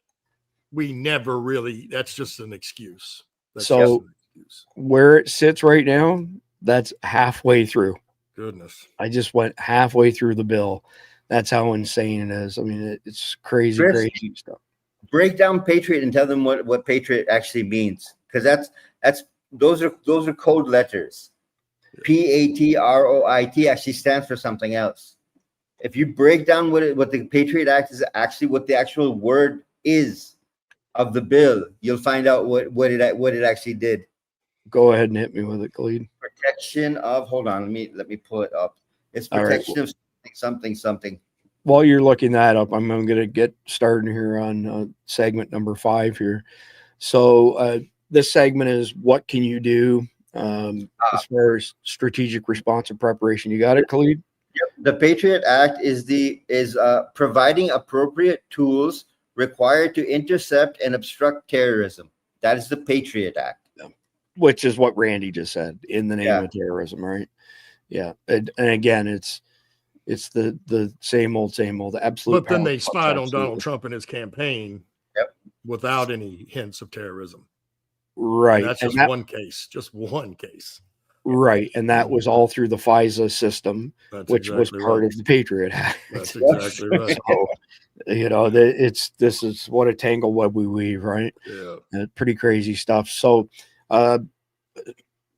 we never really, that's just an excuse. That's
So-
just an excuse.
where it sits right now, that's halfway through.
Goodness.
I just went halfway through the bill. That's how insane it is. I mean, it's crazy,
Chris,
crazy stuff.
break down Patriot and tell them what Patriot actually means, because those are code letters. PATROIT actually stands for something else. If you break down what the Patriot Act is actually, what the actual word is of the bill, you'll find out what it actually did.
Go ahead and hit me with it, Khalid.
Protection of, hold on, let me pull it up. It's
All right.
protection of something.
While you're looking that up, I'm going to get started here on segment number 5 here. So this segment is what can you do as far as strategic response and preparation. You got it, Khalid?
Yep. The Patriot Act is providing appropriate tools required to intercept and obstruct terrorism. That is the Patriot Act.
Which is what Randy just said, in the name of terrorism, right? Yeah. And again, it's the same old, absolute.
But then they spied on Donald Trump and his campaign without any hints of terrorism.
Right.
And that's just one case,
Right. And that was all through the FISA system, which was part of the Patriot Act.
That's exactly right.
So, you know, this is what a tangled web we weave, right?
Yeah.
Pretty crazy stuff. So,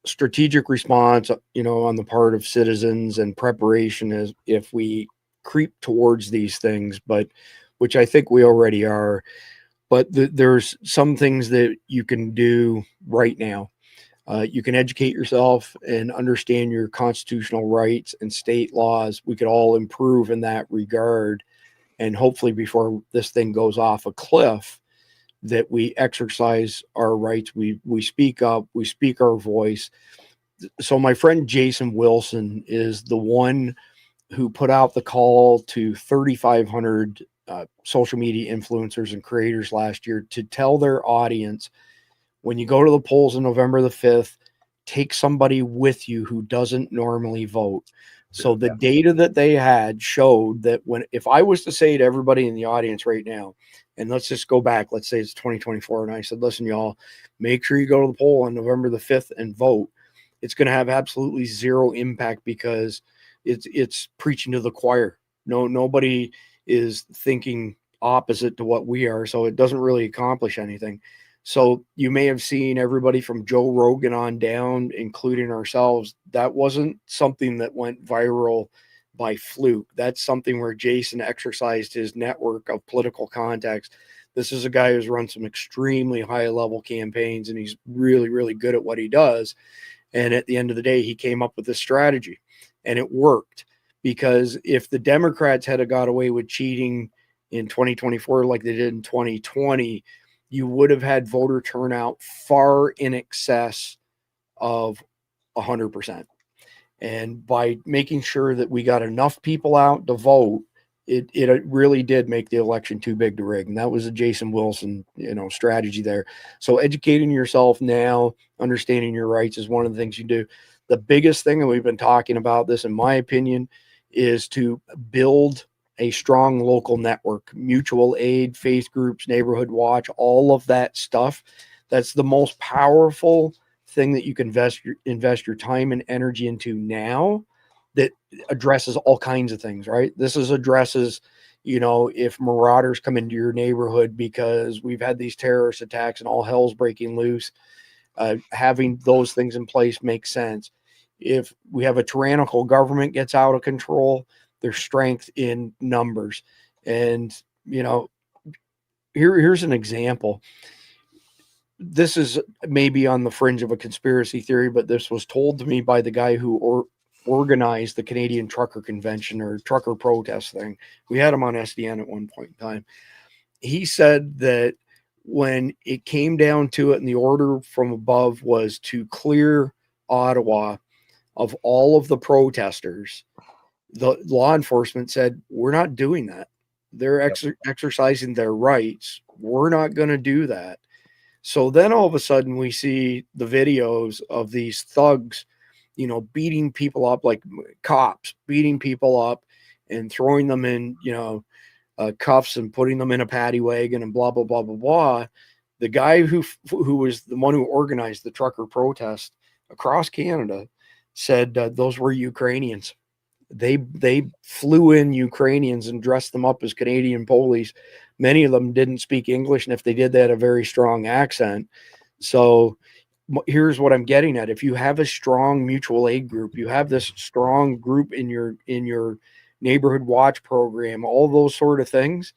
strategic response, you know, on the part of citizens and preparation is if we creep towards these things, but which I think we already are. But there's some things that you can do right now. You can educate yourself and understand your constitutional rights and state laws. We could all improve in that regard. And hopefully before this thing goes off a cliff, that we exercise our rights. We speak up, we speak our voice. So my friend Jason Wilson is the one who put out the call to 3,500 social media influencers and creators last year to tell their audience, when you go to the polls on November the 5th, take somebody with you who doesn't normally vote. So the data that they had showed that if I was to say to everybody in the audience right now, and let's just go back, let's say it's 2024, and I said, listen, y'all, make sure you go to the poll on November the 5th and vote. it's going to have absolutely zero impact because it's preaching to the choir. Nobody is thinking opposite to what we are, so it doesn't really accomplish anything. So you may have seen everybody from Joe Rogan on down, including ourselves. That wasn't something that went viral by fluke. That's something where Jason exercised his network of political contacts. This is a guy who's run some extremely high level campaigns, and he's really, really good at what he does. And at the end of the day, he came up with this strategy, and it worked. Because if the Democrats had got away with cheating in 2024 like they did in 2020, you would have had voter turnout far in excess of 100%. And by making sure that we got enough people out to vote, it really did make the election too big to rig. And that was a Jason Wilson, strategy there. So educating yourself now, understanding your rights is one of the things you do. The biggest thing, and we've been talking about this, in my opinion, is to build a strong local network, mutual aid, faith groups, neighborhood watch, all of that stuff. That's the most powerful thing that you can invest your time and energy into now, that addresses all kinds of things, right? This addresses, if marauders come into your neighborhood because we've had these terrorist attacks and all hell's breaking loose, having those things in place makes sense. If we have a tyrannical government gets out of control, there's strength in numbers. And, here's an example. This is maybe on the fringe of a conspiracy theory, but this was told to me by the guy who organized the Canadian Trucker Convention or trucker protest thing. We had him on SDN at one point in time. He said that when it came down to it and the order from above was to clear Ottawa of all of the protesters, the law enforcement said, we're not doing that. They're exercising their rights. We're not going to do that. So then all of a sudden we see the videos of these thugs, beating people up, like cops beating people up and throwing them in, cuffs and putting them in a paddy wagon and blah, blah, blah, blah, blah. The guy who was the one who organized the trucker protest across Canada said those were Ukrainians. They flew in Ukrainians and dressed them up as Canadian police. Many of them didn't speak English, and if they did, they had a very strong accent. So here's what I'm getting at. If you have a strong mutual aid group, you have this strong group in your neighborhood watch program, all those sort of things.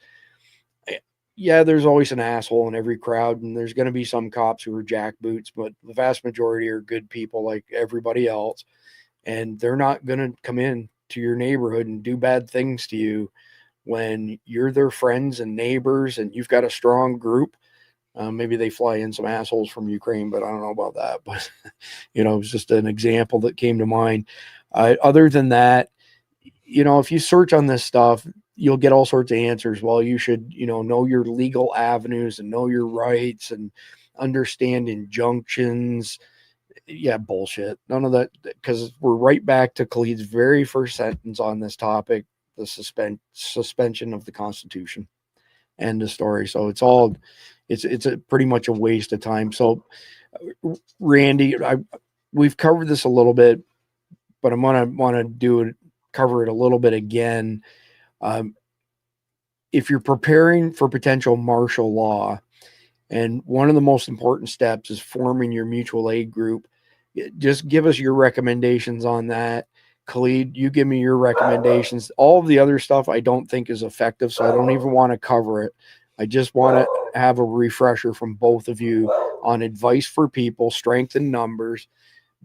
Yeah, there's always an asshole in every crowd, and there's going to be some cops who are jackboots, but the vast majority are good people like everybody else. And they're not going to come in to your neighborhood and do bad things to you when you're their friends and neighbors and you've got a strong group. Maybe they fly in some assholes from Ukraine, but I don't know about that. But, it was just an example that came to mind. Other than that, if you search on this stuff, you'll get all sorts of answers. Well, you should, know your legal avenues and know your rights and understand injunctions. Yeah, bullshit. None of that, because we're right back to Khalid's very first sentence on this topic, the suspension of the Constitution. End of story. So it's a pretty much a waste of time. So Randy, we've covered this a little bit, but I'm want to cover it a little bit again. If you're preparing for potential martial law, and one of the most important steps is forming your mutual aid group, just give us your recommendations on that. Khalid, you give me your recommendations. All of the other stuff I don't think is effective, so I don't even want to cover it. I just want to have a refresher from both of you on advice for people, strength in numbers.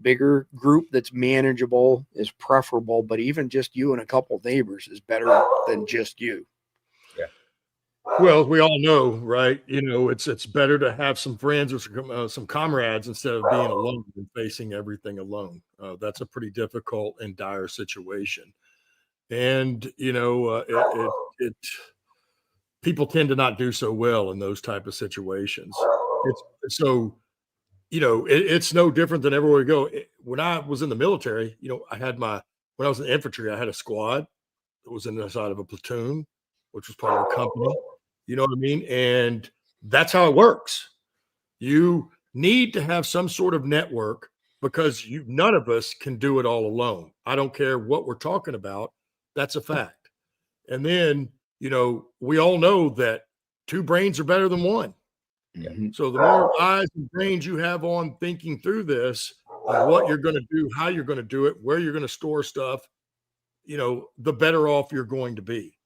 Bigger group that's manageable is preferable, but even just you and a couple of neighbors is better than just you.
Yeah.
Well, we all know, right? It's better to have some friends or some comrades instead of being alone and facing everything alone. That's a pretty difficult and dire situation. And, people tend to not do so well in those type of situations. It's no different than everywhere we go. When I was in the military, when I was in infantry, I had a squad that was inside of a platoon, which was part of a company. You know what I mean? And that's how it works. You need to have some sort of network because none of us can do it all alone. I don't care what we're talking about. That's a fact. And then, we all know that 2 brains are better than 1.
Mhm.
So the more eyes and brains you have on thinking through this, of what you're going to do, how you're going to do it, where you're going to store stuff, the better off you're going to be.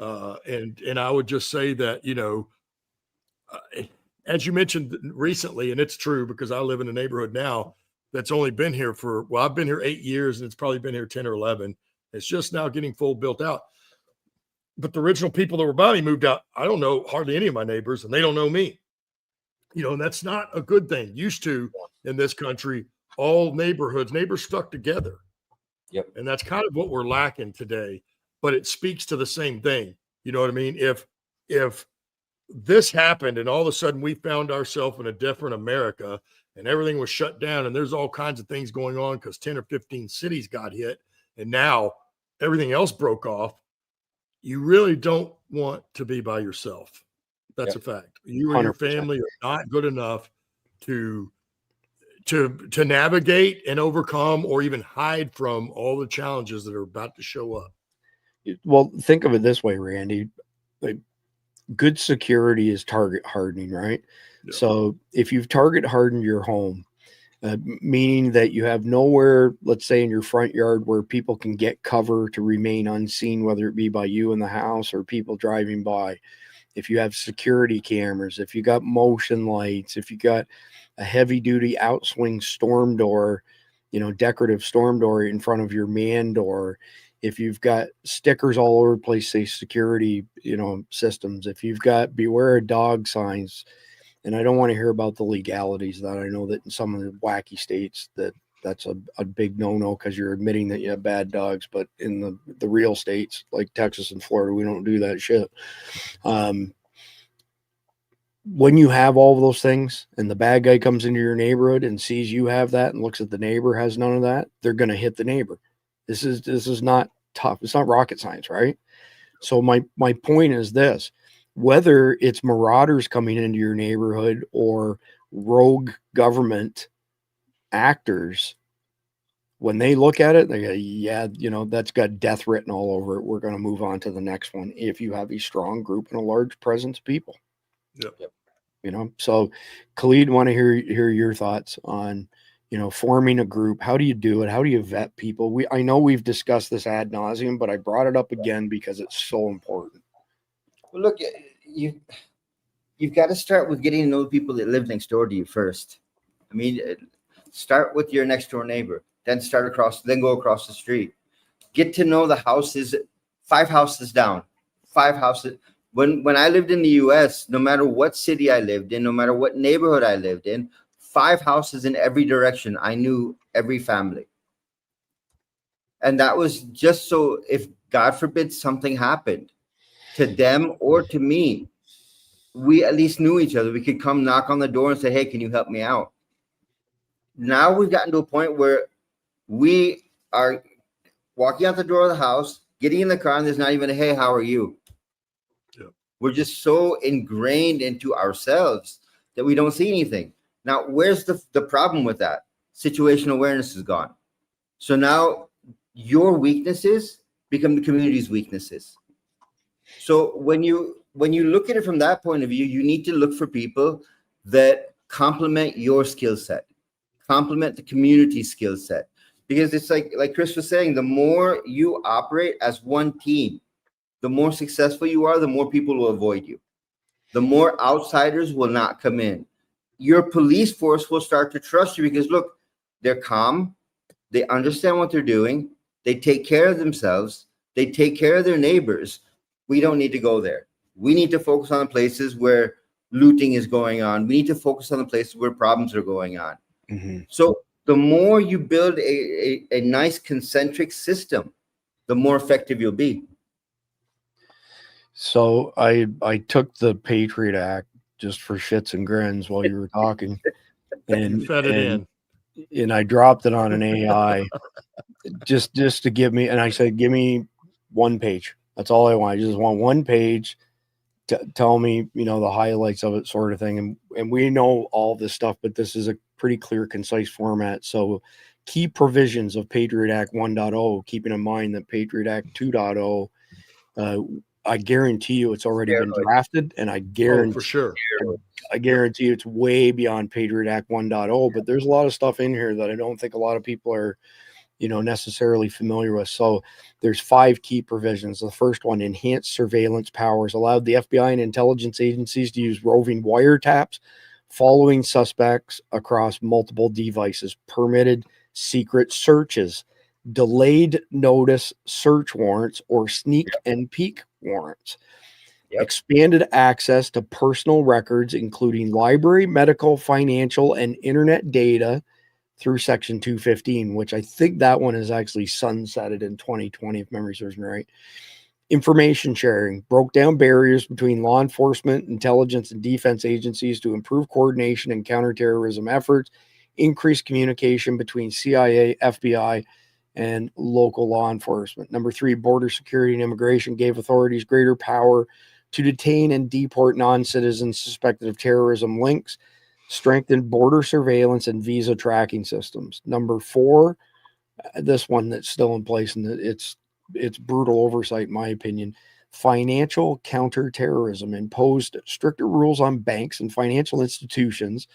And I would just say that, as you mentioned recently, and it's true because I live in a neighborhood now that's only been here I've been here 8 years, and it's probably been here 10 or 11. It's just now getting full built out. But the original people that were by me moved out. I don't know hardly any of my neighbors, and they don't know me. And that's not a good thing. Used to, in this country, all neighbors stuck together.
Yep.
And that's kind of what we're lacking today. But it speaks to the same thing. You know what I mean? If this happened and all of a sudden we found ourselves in a different America and everything was shut down and there's all kinds of things going on because 10 or 15 cities got hit and now everything else broke off, you really don't want to be by yourself. That's a fact. You and your
100%.
family are not good enough to navigate and overcome or even hide from all the challenges that are about to show up.
Well, think of it this way, Randy. Like, good security is target hardening, right?
Yeah.
So if you've target hardened your home, meaning that you have nowhere, let's say in your front yard, where people can get cover to remain unseen, whether it be by you in the house or people driving by. If you have security cameras, if you got motion lights, if you got a heavy duty outswing storm door, decorative storm door in front of your man door, if you've got stickers all over the place, say security, systems, if you've got beware of dog signs, and I don't want to hear about the legalities of that. I know that in some of the wacky states that's a big no-no because you're admitting that you have bad dogs, but in the real states like Texas and Florida, we don't do that shit. When you have all of those things and the bad guy comes into your neighborhood and sees you have that and looks at the neighbor has none of that, they're going to hit the neighbor. This is not tough. It's not rocket science, right? So my point is this: whether it's marauders coming into your neighborhood or rogue government actors, when they look at it, they go, yeah, that's got death written all over it. We're going to move on to the next one. If you have a strong group and a large presence of people.
Yep.
So Khalid, want to hear your thoughts on, forming a group. How do you do it? How do you vet people? I know we've discussed this ad nauseum, but I brought it up again because it's so important.
Well, look, you've got to start with getting to know the people that live next door to you first. I mean, start with your next door neighbor, then go across the street. Get to know the houses, 5 houses down, 5 houses. When I lived in the US, no matter what city I lived in, no matter what neighborhood I lived in, 5 houses in every direction. I knew every family. And that was just so if, God forbid, something happened to them or to me, we at least knew each other. We could come knock on the door and say, hey, can you help me out? Now we've gotten to a point where we are walking out the door of the house, getting in the car, and there's not even a, hey, how are you?
Yeah.
We're just so ingrained into ourselves that we don't see anything. Now, where's the problem with that? Situational awareness is gone. So now your weaknesses become the community's weaknesses. So when you look at it from that point of view, you need to look for people that complement your skill set, complement the community skill set. Because it's like Chris was saying, the more you operate as one team, the more successful you are, the more people will avoid you. The more outsiders will not come in. Your police force will start to trust you because, look, they're calm. They understand what they're doing. They take care of themselves. They take care of their neighbors. We don't need to go there. We need to focus on the places where looting is going on. We need to focus on the places where problems are going on.
Mm-hmm.
So the more you build a nice concentric system, the more effective you'll be.
So I took the Patriot Act just for shits and grins while you were talking, and
Fed it in.
And I dropped it on an AI just to give me, and I said, give me 1 page. That's all I want. I just want 1 page to tell me, the highlights of it, sort of thing. And we know all this stuff, but this is a pretty clear, concise format. So key provisions of Patriot Act 1.0, keeping in mind that Patriot Act 2.0, I guarantee you it's already been drafted, and I guarantee
for sure.
I guarantee you it's way beyond Patriot Act 1.0, but there's a lot of stuff in here that I don't think a lot of people are, necessarily familiar with. So there's 5 key provisions. The first one, enhanced surveillance powers, allowed the FBI and intelligence agencies to use roving wiretaps following suspects across multiple devices, permitted secret searches, delayed notice search warrants, or sneak and peek warrants. Expanded access to personal records, including library, medical, financial, and internet data through Section 215, which I think that one is actually sunsetted in 2020, if memory serves me right. Information sharing broke down barriers between law enforcement, intelligence, and defense agencies to improve coordination and counterterrorism efforts, increase communication between CIA, FBI, and local law enforcement. Number 3, border security and immigration gave authorities greater power to detain and deport non-citizens suspected of terrorism links, strengthened border surveillance and visa tracking systems. Number 4, this one that's still in place, and it's brutal oversight, in my opinion. Financial counterterrorism imposed stricter rules on banks and financial institutions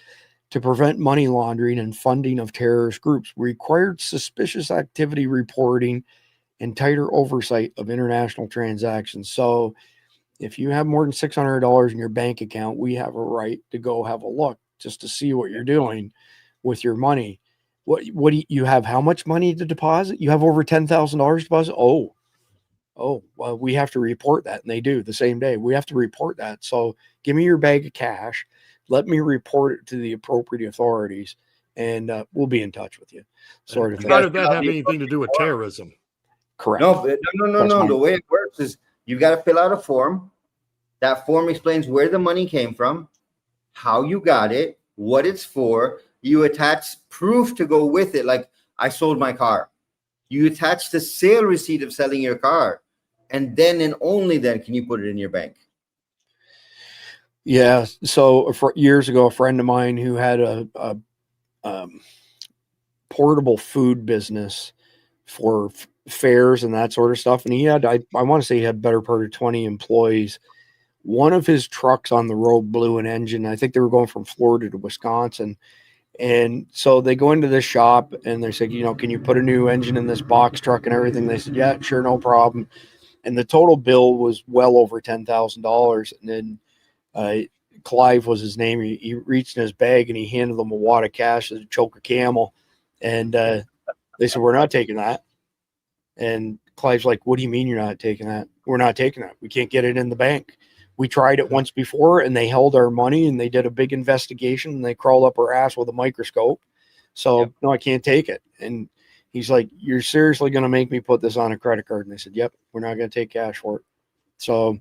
to prevent money laundering and funding of terrorist groups, required suspicious activity reporting, and tighter oversight of international transactions. So if you have more than $600 in your bank account, we have a right to go have a look just to see what you're doing with your money. What do you have? How much money to deposit? You have over $10,000 deposit? Oh, well, we have to report that. And they do the same day. We have to report that. So give me your bag of cash. Let me report it to the appropriate authorities, and we'll be in touch with you. Sort of.
How did that have anything to do with terrorism?
Correct.
No. The way it works is you got to fill out a form. That form explains where the money came from, how you got it, what it's for. You attach proof to go with it. Like, I sold my car. You attach the sale receipt of selling your car, and then and only then can you put it in your bank.
Yeah. So years ago, a friend of mine who had a portable food business for fairs and that sort of stuff, and he had, I want to say he had better part of 20 employees. One of his trucks on the road blew an engine. I think they were going from Florida to Wisconsin. And so they go into this shop and they said, can you put a new engine in this box truck and everything? They said, yeah, sure, no problem. And the total bill was well over $10,000. And then Clive was his name. He reached in his bag and he handed them a wad of cash to choke a camel. And they said, we're not taking that. And Clive's like, what do you mean you're not taking that? We're not taking that. We can't get it in the bank. We tried it once before and they held our money and they did a big investigation and they crawled up our ass with a microscope. So no, I can't take it. And he's like, you're seriously going to make me put this on a credit card? And they said, yep, we're not going to take cash for it. So,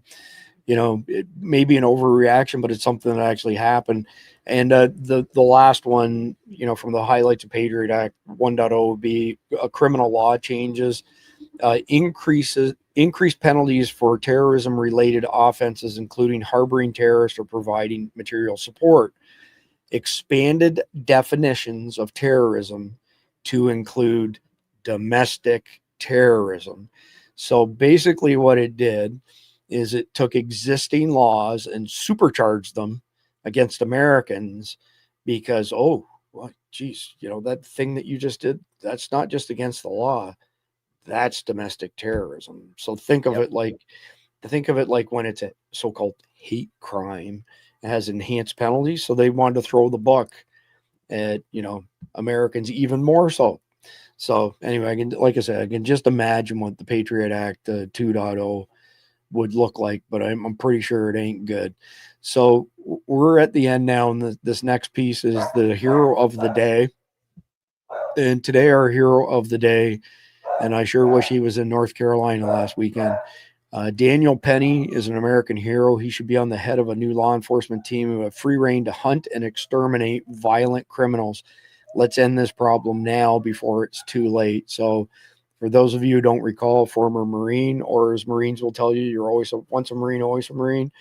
it may be an overreaction, but it's something that actually happened. And the last one, from the highlights of Patriot Act 1.0 would be criminal law changes, increased penalties for terrorism-related offenses, including harboring terrorists or providing material support, expanded definitions of terrorism to include domestic terrorism. So basically what it did is it took existing laws and supercharged them against Americans because, that thing that you just did, that's not just against the law. That's domestic terrorism. So think of it like when it's a so-called hate crime, it has enhanced penalties. So they wanted to throw the book at, Americans even more so. So anyway, I can just imagine what the Patriot Act 2.0 would look like, but I'm pretty sure it ain't good. So we're at the end now, and this next piece is the hero of the day. And today our hero of the day, and I sure wish he was in North Carolina last weekend. Daniel Penny is an American hero. He should be on the head of a new law enforcement team who have free reign to hunt and exterminate violent criminals. Let's end this problem now before it's too late. So for those of you who don't recall, former Marine, or as Marines will tell you, you're always once a Marine, always a Marine,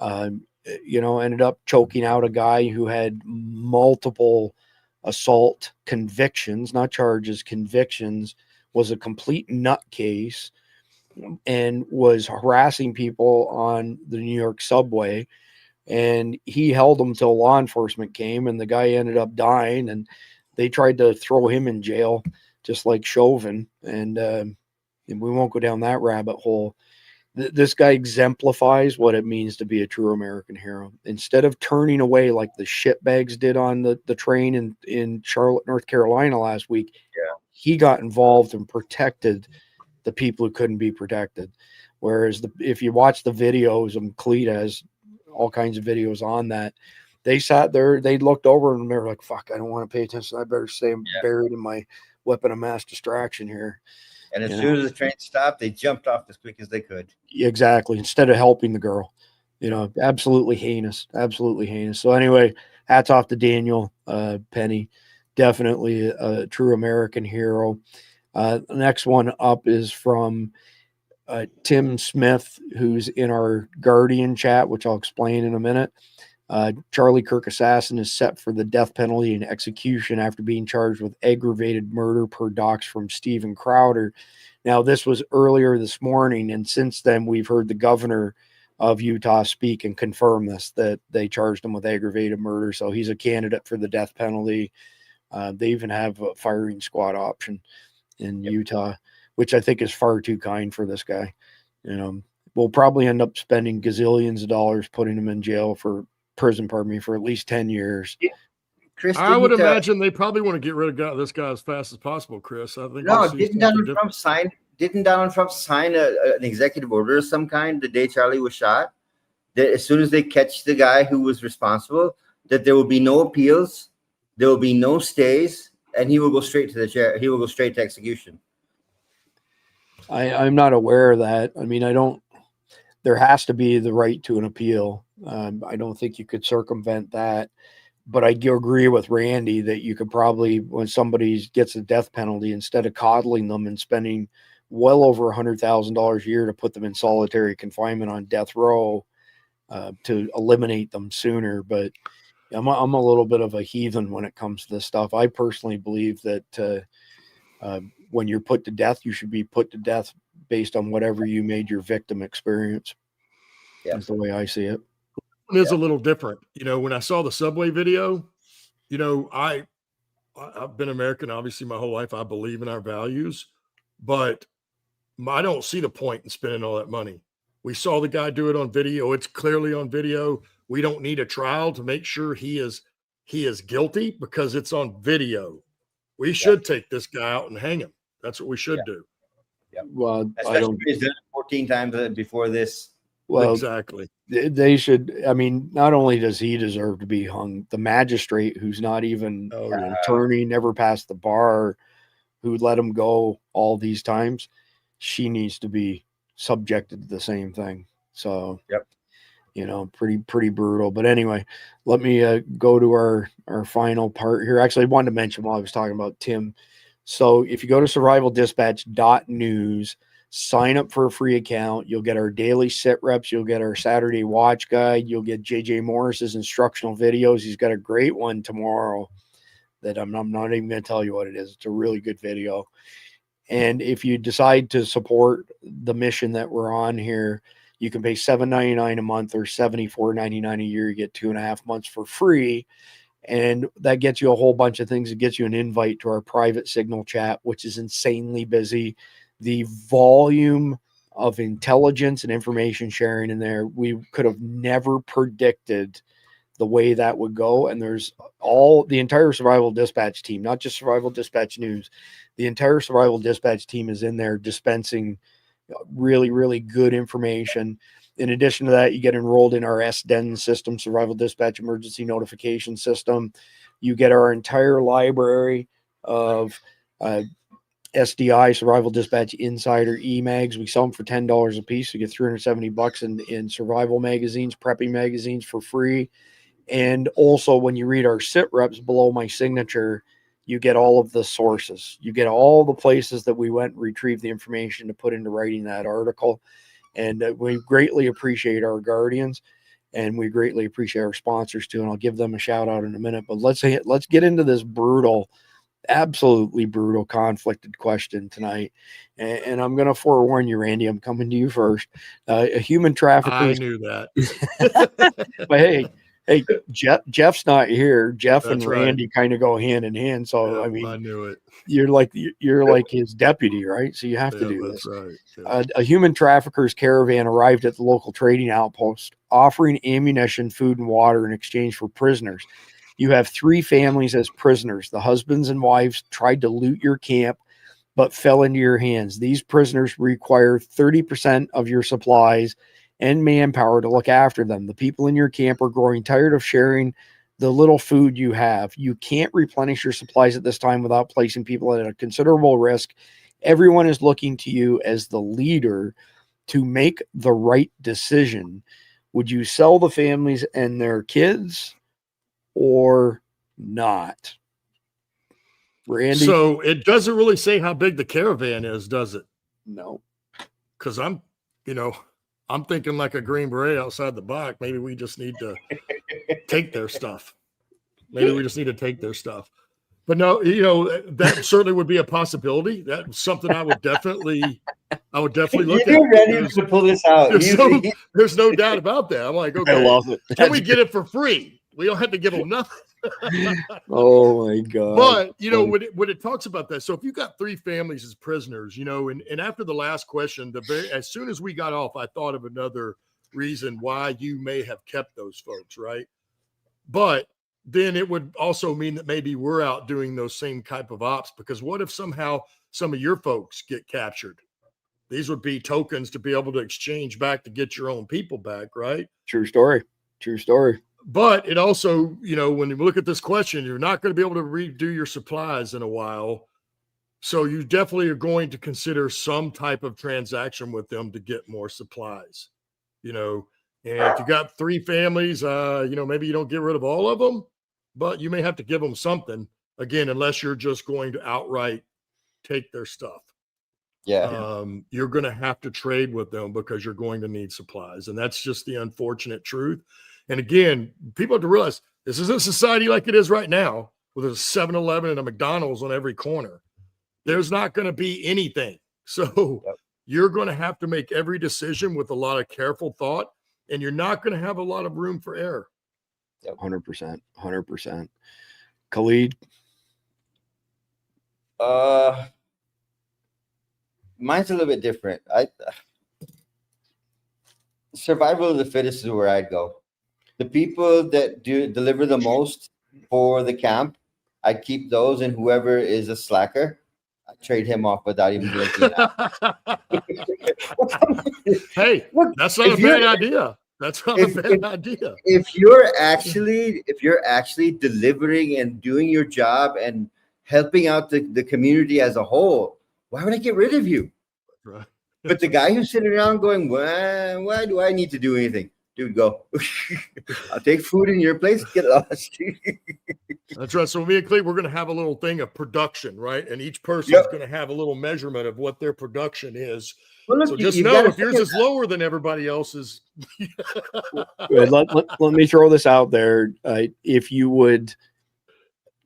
ended up choking out a guy who had multiple assault convictions, not charges, convictions, was a complete nutcase and was harassing people on the New York subway. And he held them till law enforcement came, and the guy ended up dying, and they tried to throw him in jail, just like Chauvin. And we won't go down that rabbit hole. This guy exemplifies what it means to be a true American hero. Instead of turning away like the shitbags did on the train in Charlotte, North Carolina last week, he got involved and protected the people who couldn't be protected. Whereas if you watch the videos, Cleet has all kinds of videos on that, they sat there, they looked over and they were like, fuck, I don't want to pay attention. I better stay buried in my weapon of mass distraction here.
And as soon as the train stopped, they jumped off as quick as they could.
Exactly. Instead of helping the girl, absolutely heinous, absolutely heinous. So anyway, hats off to Daniel Penny. Definitely a true American hero. The next one up is from Tim Smith, who's in our Guardian chat, which I'll explain in a minute. Charlie Kirk assassin is set for the death penalty and execution after being charged with aggravated murder per docs from Steven Crowder. Now, this was earlier this morning, and since then we've heard the governor of Utah speak and confirm this, that they charged him with aggravated murder. So he's a candidate for the death penalty. They even have a firing squad option in Utah, which I think is far too kind for this guy. We'll probably end up spending gazillions of dollars putting him in jail for for at least 10 years.
Chris, I would imagine they probably want to get rid of this guy as fast as possible, Chris. I think.
No, didn't Donald Trump sign an executive order of some kind the day Charlie was shot? That as soon as they catch the guy who was responsible, that there will be no appeals, there will be no stays, and he will go straight to the chair. He will go straight to execution.
I'm not aware of that. I mean, there has to be the right to an appeal. I don't think you could circumvent that. But I agree with Randy that you could probably, when somebody gets a death penalty, instead of coddling them and spending well over $100,000 a year to put them in solitary confinement on death row, to eliminate them sooner. But I'm a little bit of a heathen when it comes to this stuff. I personally believe that when you're put to death, you should be put to death based on whatever you made your victim experience. That's the way I see it.
It is a little different. When I saw the subway video, I've been American, obviously, my whole life. I believe in our values, but I don't see the point in spending all that money. We saw the guy do it on video. It's clearly on video. We don't need a trial to make sure he is guilty because it's on video. We should take this guy out and hang him. That's what we should do.
Yeah.
Well,
especially he's done it 14 times before this.
Well,
exactly.
They should. I mean, not only does he deserve to be hung, the magistrate, who's not even an attorney, never passed the bar, who let him go all these times, she needs to be subjected to the same thing. So, pretty brutal. But anyway, let me go to our final part here. Actually, I wanted to mention while I was talking about Tim. So if you go to survivaldispatch.news, sign up for a free account. You'll get our daily sit reps. You'll get our Saturday watch guide. You'll get JJ Morris's instructional videos. He's got a great one tomorrow that I'm not even going to tell you what it is. It's a really good video. And if you decide to support the mission that we're on here, you can pay $7.99 a month or $74.99 a year. You get 2.5 months for free. And that gets you a whole bunch of things. It gets you an invite to our private Signal chat, which is insanely busy. The volume of intelligence and information sharing in there, we could have never predicted the way that would go. And there's the entire Survival Dispatch team, not just Survival Dispatch News. The entire Survival Dispatch team is in there dispensing really, really good information. In addition to that, you get enrolled in our SDEN system, Survival Dispatch Emergency Notification System. You get our entire library of SDI, Survival Dispatch Insider e-mags. We sell them for $10 a piece. You get $370 in survival magazines, prepping magazines for free. And also, when you read our sit reps below my signature, you get all of the sources. You get all the places that we went and retrieved the information to put into writing that article. And we greatly appreciate our guardians. and we greatly appreciate our sponsors too. And I'll give them a shout out in a minute. But let's get into this brutal, absolutely brutal, conflicted question tonight. And I'm going to forewarn you, Randy. I'm coming to you first. A human trafficker.
I knew that.
But hey, Jeff's not here. Jeff
That's
and Randy kind of go hand in hand. So
Yeah,
I mean,
I knew it.
you're like his deputy, right? So you have to do
That's
this.
right. Yeah.
A human trafficker's caravan arrived at the local trading outpost, offering ammunition, food, and water in exchange for prisoners. You have 3 families as prisoners. The husbands and wives tried to loot your camp, but fell into your hands. These prisoners require 30% of your supplies and manpower to look after them. The people in your camp are growing tired of sharing the little food you have. You can't replenish your supplies at this time without placing people at a considerable risk. Everyone is looking to you as the leader to make the right decision. Would you sell the families and their kids or not? Randy?
So it doesn't really say how big the caravan is, does it?
No.
Because I'm thinking like a Green Beret outside the box. Maybe we just need to take their stuff. But no, that certainly would be a possibility. That's something I would definitely look
You're
at.
ready to pull this out.
There's no doubt about that. I'm like, okay,
I love it.
Can we get it for free? We don't have to give them nothing.
Oh my God.
But when it talks about that, so if you got 3 families as prisoners, and after the last question, as soon as we got off, I thought of another reason why you may have kept those folks, right? But then it would also mean that maybe we're out doing those same type of ops, because what if somehow some of your folks get captured? These would be tokens to be able to exchange back to get your own people back, right?
True story.
But it also, when you look at this question, you're not going to be able to redo your supplies in a while. So you definitely are going to consider some type of transaction with them to get more supplies, and if you got 3 families, maybe you don't get rid of all of them, but you may have to give them something, again, unless you're just going to outright take their stuff.
Yeah.
You're going to have to trade with them because you're going to need supplies. And that's just the unfortunate truth. And again, people have to realize this isn't a society like it is right now, where there's a 7-Eleven and a McDonald's on every corner. There's not going to be anything. So you're going to have to make every decision with a lot of careful thought, and you're not going to have a lot of room for error.
100%. Khalid?
Mine's a little bit different. Survival of the fittest is where I'd go. The people that deliver the most for the camp, I'd keep those, and whoever is a slacker, I'd trade him off without even blinking.
Hey, that's not a bad idea. That's not a bad idea.
If you're actually delivering and doing your job and helping out the community as a whole, why would I get rid of you?
Right.
But the guy who's sitting around going, why do I need to do anything? Dude, go. I'll take food in your place. Get lost.
That's right. So me and Cleve, we're going to have a little thing of production, right? And each person is going to have a little measurement of what their production is. Well, look, so just know if yours is lower than everybody else's.
let me throw this out there. If you would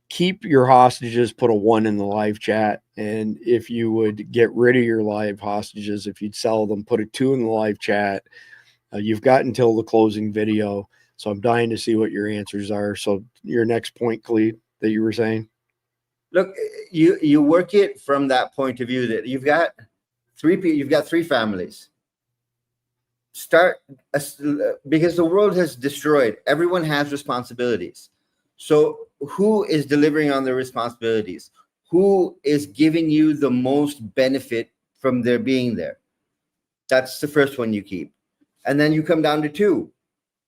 keep your hostages, put a 1 in the live chat. And if you would get rid of your live hostages, if you'd sell them, put a 2 in the live chat. You've got until the closing video. So I'm dying to see what your answers are. So your next point, Khalid, that you were saying?
Look, you work it from that point of view that you've got 3 people, you've got 3 families. Because the world has destroyed. Everyone has responsibilities. So who is delivering on their responsibilities? Who is giving you the most benefit from their being there? That's the first one you keep. And then you come down to 2.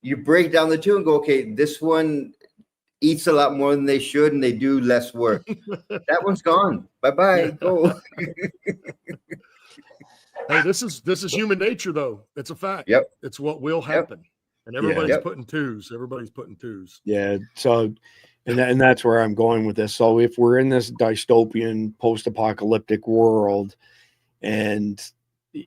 You break down the 2 and go, okay, this one eats a lot more than they should and they do less work. That one's gone. Bye-bye. Go.
Hey, this is human nature, though. It's a fact.
Yep.
It's what will happen. And everybody's putting 2s. Everybody's putting 2s.
Yeah. So, and that's where I'm going with this. So if we're in this dystopian post-apocalyptic world and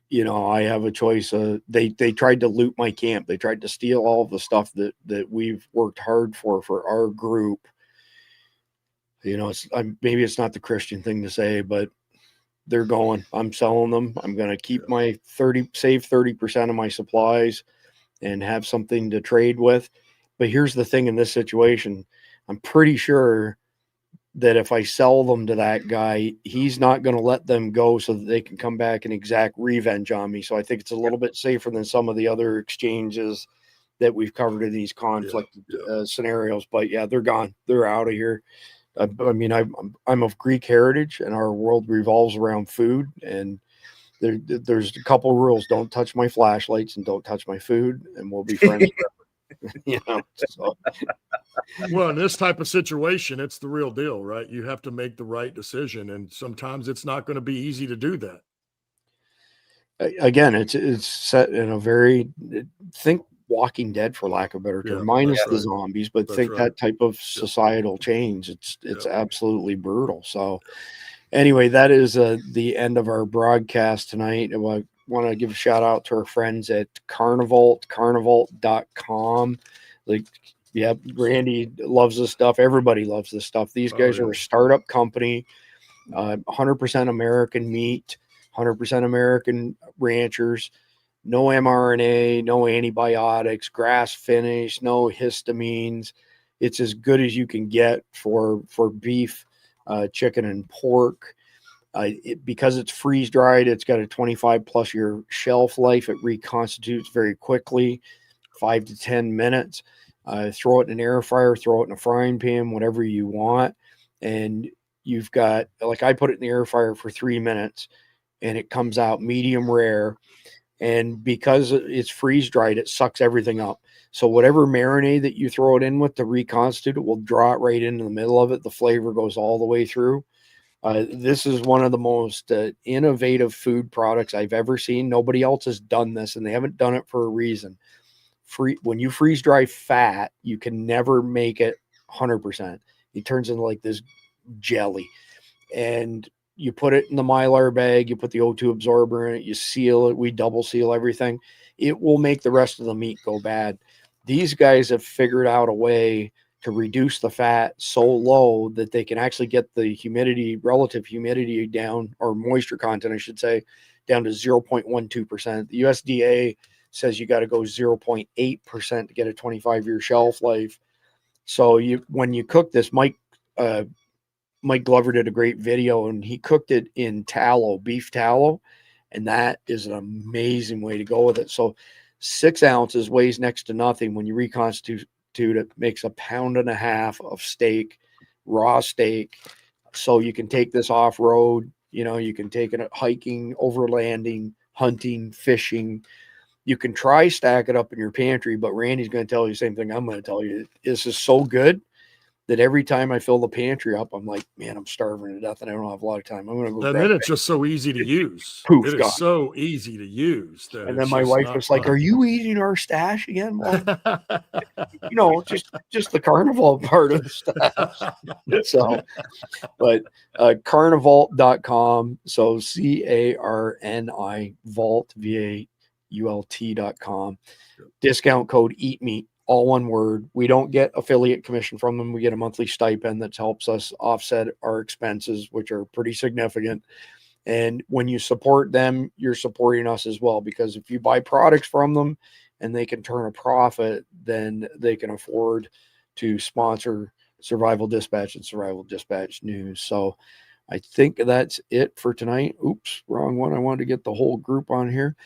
you know, I have a choice. They tried to loot my camp. They tried to steal all of the stuff that we've worked hard for our group. You know, maybe it's not the Christian thing to say, but they're going. I'm selling them. I'm going to keep my save 30% of my supplies and have something to trade with. But here's the thing in this situation. I'm pretty sure that if I sell them to that guy, he's not going to let them go so that they can come back and exact revenge on me. So I think it's a little bit safer than some of the other exchanges that we've covered in these conflict scenarios. But yeah, they're gone. They're out of here. I mean, I'm of Greek heritage, and our world revolves around food. And there's a couple rules: don't touch my flashlights and don't touch my food, and we'll be friends. You know. So.
Well, in this type of situation, it's the real deal, right? You have to make the right decision, and sometimes it's not going to be easy to do that.
Again, it's set in a very think Walking Dead, for lack of a better term, minus the zombies, but think that type of societal change. It's absolutely brutal. So anyway, that is the end of our broadcast tonight. I want to give a shout out to our friends at carnivalt.com. Like, yeah, Randy loves this stuff. Everybody loves this stuff. These guys are a startup company, 100% American meat, 100% American ranchers. No mRNA, no antibiotics, grass finished, no histamines. It's as good as you can get for beef, chicken, and pork. Because it's freeze dried, it's got a 25+ year shelf life. It reconstitutes very quickly, 5 to 10 minutes. Throw it in an air fryer, throw it in a frying pan, whatever you want. And you've got, like, I put it in the air fryer for 3 minutes and it comes out medium rare. And because it's freeze dried, it sucks everything up. So whatever marinade that you throw it in with to reconstitute it will draw it right into the middle of it. The flavor goes all the way through. This is one of the most innovative food products I've ever seen. Nobody else has done this, and they haven't done it for a reason. When you freeze dry fat, you can never make it 100%. It turns into like this jelly. And you put it in the Mylar bag, you put the O2 absorber in it, you seal it, we double seal everything. It will make the rest of the meat go bad. These guys have figured out a way to reduce the fat so low that they can actually get the relative humidity down, or moisture content, I should say, down to 0.12%. The USDA says you got to go 0.8% to get a 25-year shelf life. So when you cook this, Mike Glover did a great video, and he cooked it in tallow, beef tallow, and that is an amazing way to go with it. So 6 ounces weighs next to nothing. When you reconstitute it, makes 1.5 pounds of steak, raw steak. So you can take this off road. You know, you can take it hiking, overlanding, hunting, fishing. You can try stack it up in your pantry, but Randy's going to tell you the same thing I'm going to tell you. This is so good that every time I fill the pantry up, I'm like, man, I'm starving to death and I don't have a lot of time. I'm going to go.
And then it's just so easy to use.
Poof,
it is so easy to use.
And then my wife was like, "Are you eating our stash again?" Well, you know, just the carnival part of the stash. So, but carnivalt.com. So CARNI Vault VAULT.com. Discount code Eat Meat. All one word. We don't get affiliate commission from them. We get a monthly stipend that helps us offset our expenses, which are pretty significant. And when you support them, you're supporting us as well, because if you buy products from them and they can turn a profit, then they can afford to sponsor Survival Dispatch and Survival Dispatch News. So I think that's it for tonight. Oops, wrong one. I wanted to get the whole group on here.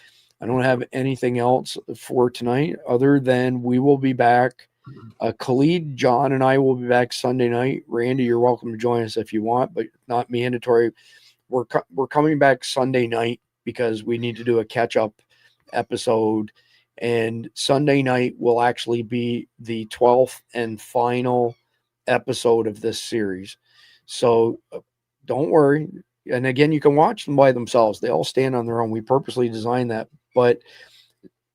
I don't have anything else for tonight other than we will be back. Khalid, John, and I will be back Sunday night. Randy, you're welcome to join us if you want, but not mandatory. We're coming back Sunday night because we need to do a catch-up episode. And Sunday night will actually be the 12th and final episode of this series. So don't worry. And again, you can watch them by themselves. They all stand on their own. We purposely designed that. But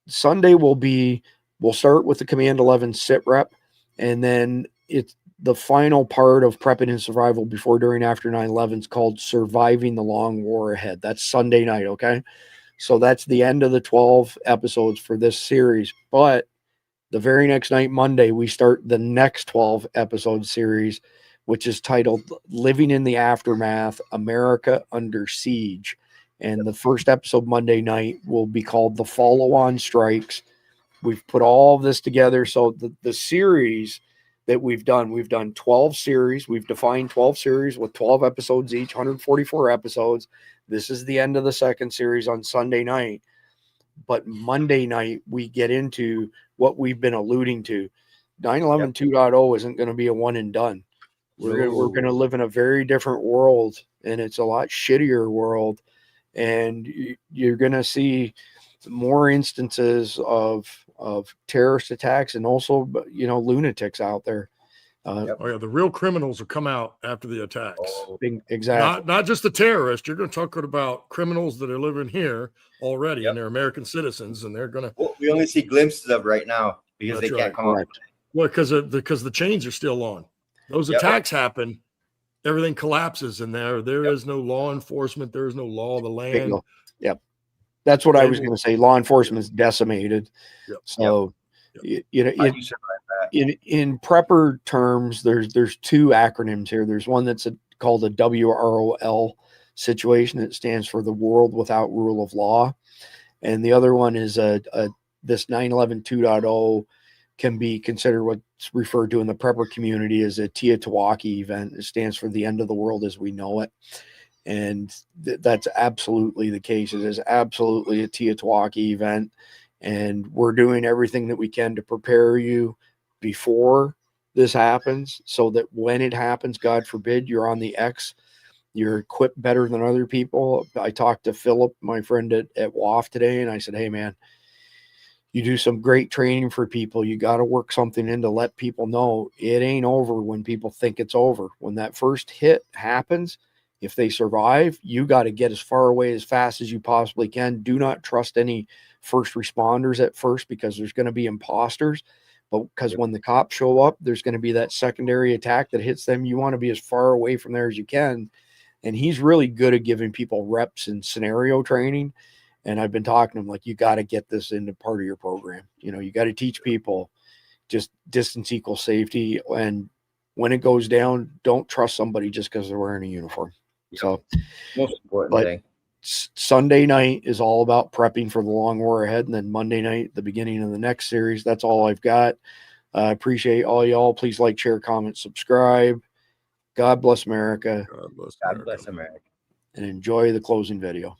Sunday we'll start with the Command 11 sit rep, and then it's the final part of prepping and survival before, during, after 9/11 is called Surviving the Long War Ahead. That's Sunday night, okay? So that's the end of the 12 episodes for this series. But the very next night, Monday, we start the next 12 episode series, which is titled Living in the Aftermath, America Under Siege. And the first episode Monday night will be called The Follow-On Strikes. We've put all of this together. So the series that we've done 12 series. We've defined 12 series with 12 episodes each, 144 episodes. This is the end of the second series on Sunday night. But Monday night, we get into what we've been alluding to. 9/11 2.0 isn't going to be a one and done. We're going to live in a very different world, and it's a lot shittier world. And you're going to see more instances of terrorist attacks and also, lunatics out there.
Oh yeah, the real criminals will come out after the attacks.
Exactly.
Not just the terrorists. You're going to talk about criminals that are living here already, and they're American citizens, and they're going to.
We only see glimpses of right now because
That's
they can't come out.
Well, because the chains are still on. Those attacks happen, everything collapses in there. There is no law enforcement. There is no law of the land.
Yep. That's what I was going to say. Law enforcement is decimated.
Yep.
So, in prepper terms, there's two acronyms here. There's one that's called a WROL situation. It stands for the world without rule of law. And the other one is this 9/11 2.0 can be considered what's referred to in the prepper community as a Teotihuacan event. It stands for the end of the world as we know it. And that's absolutely the case. It is absolutely a Teotihuacan event. And we're doing everything that we can to prepare you before this happens so that when it happens, God forbid, you're on the X, you're equipped better than other people. I talked to Philip, my friend at WAF today, and I said, hey, man, you do some great training for people. You got to work something in to let people know it ain't over when people think it's over. When that first hit happens, if they survive, you got to get as far away as fast as you possibly can. Do not trust any first responders at first because there's going to be imposters. But because when the cops show up, there's going to be that secondary attack that hits them. You want to be as far away from there as you can. And he's really good at giving people reps and scenario training. And I've been talking to him like, you got to get this into part of your program. You got to teach people just distance equals safety. And when it goes down, don't trust somebody just because they're wearing a uniform. So
most important thing.
Sunday night is all about prepping for the long war ahead. And then Monday night, the beginning of the next series. That's all I've got. I appreciate all y'all. Please like, share, comment, subscribe. God bless America.
God bless America.
And enjoy the closing video.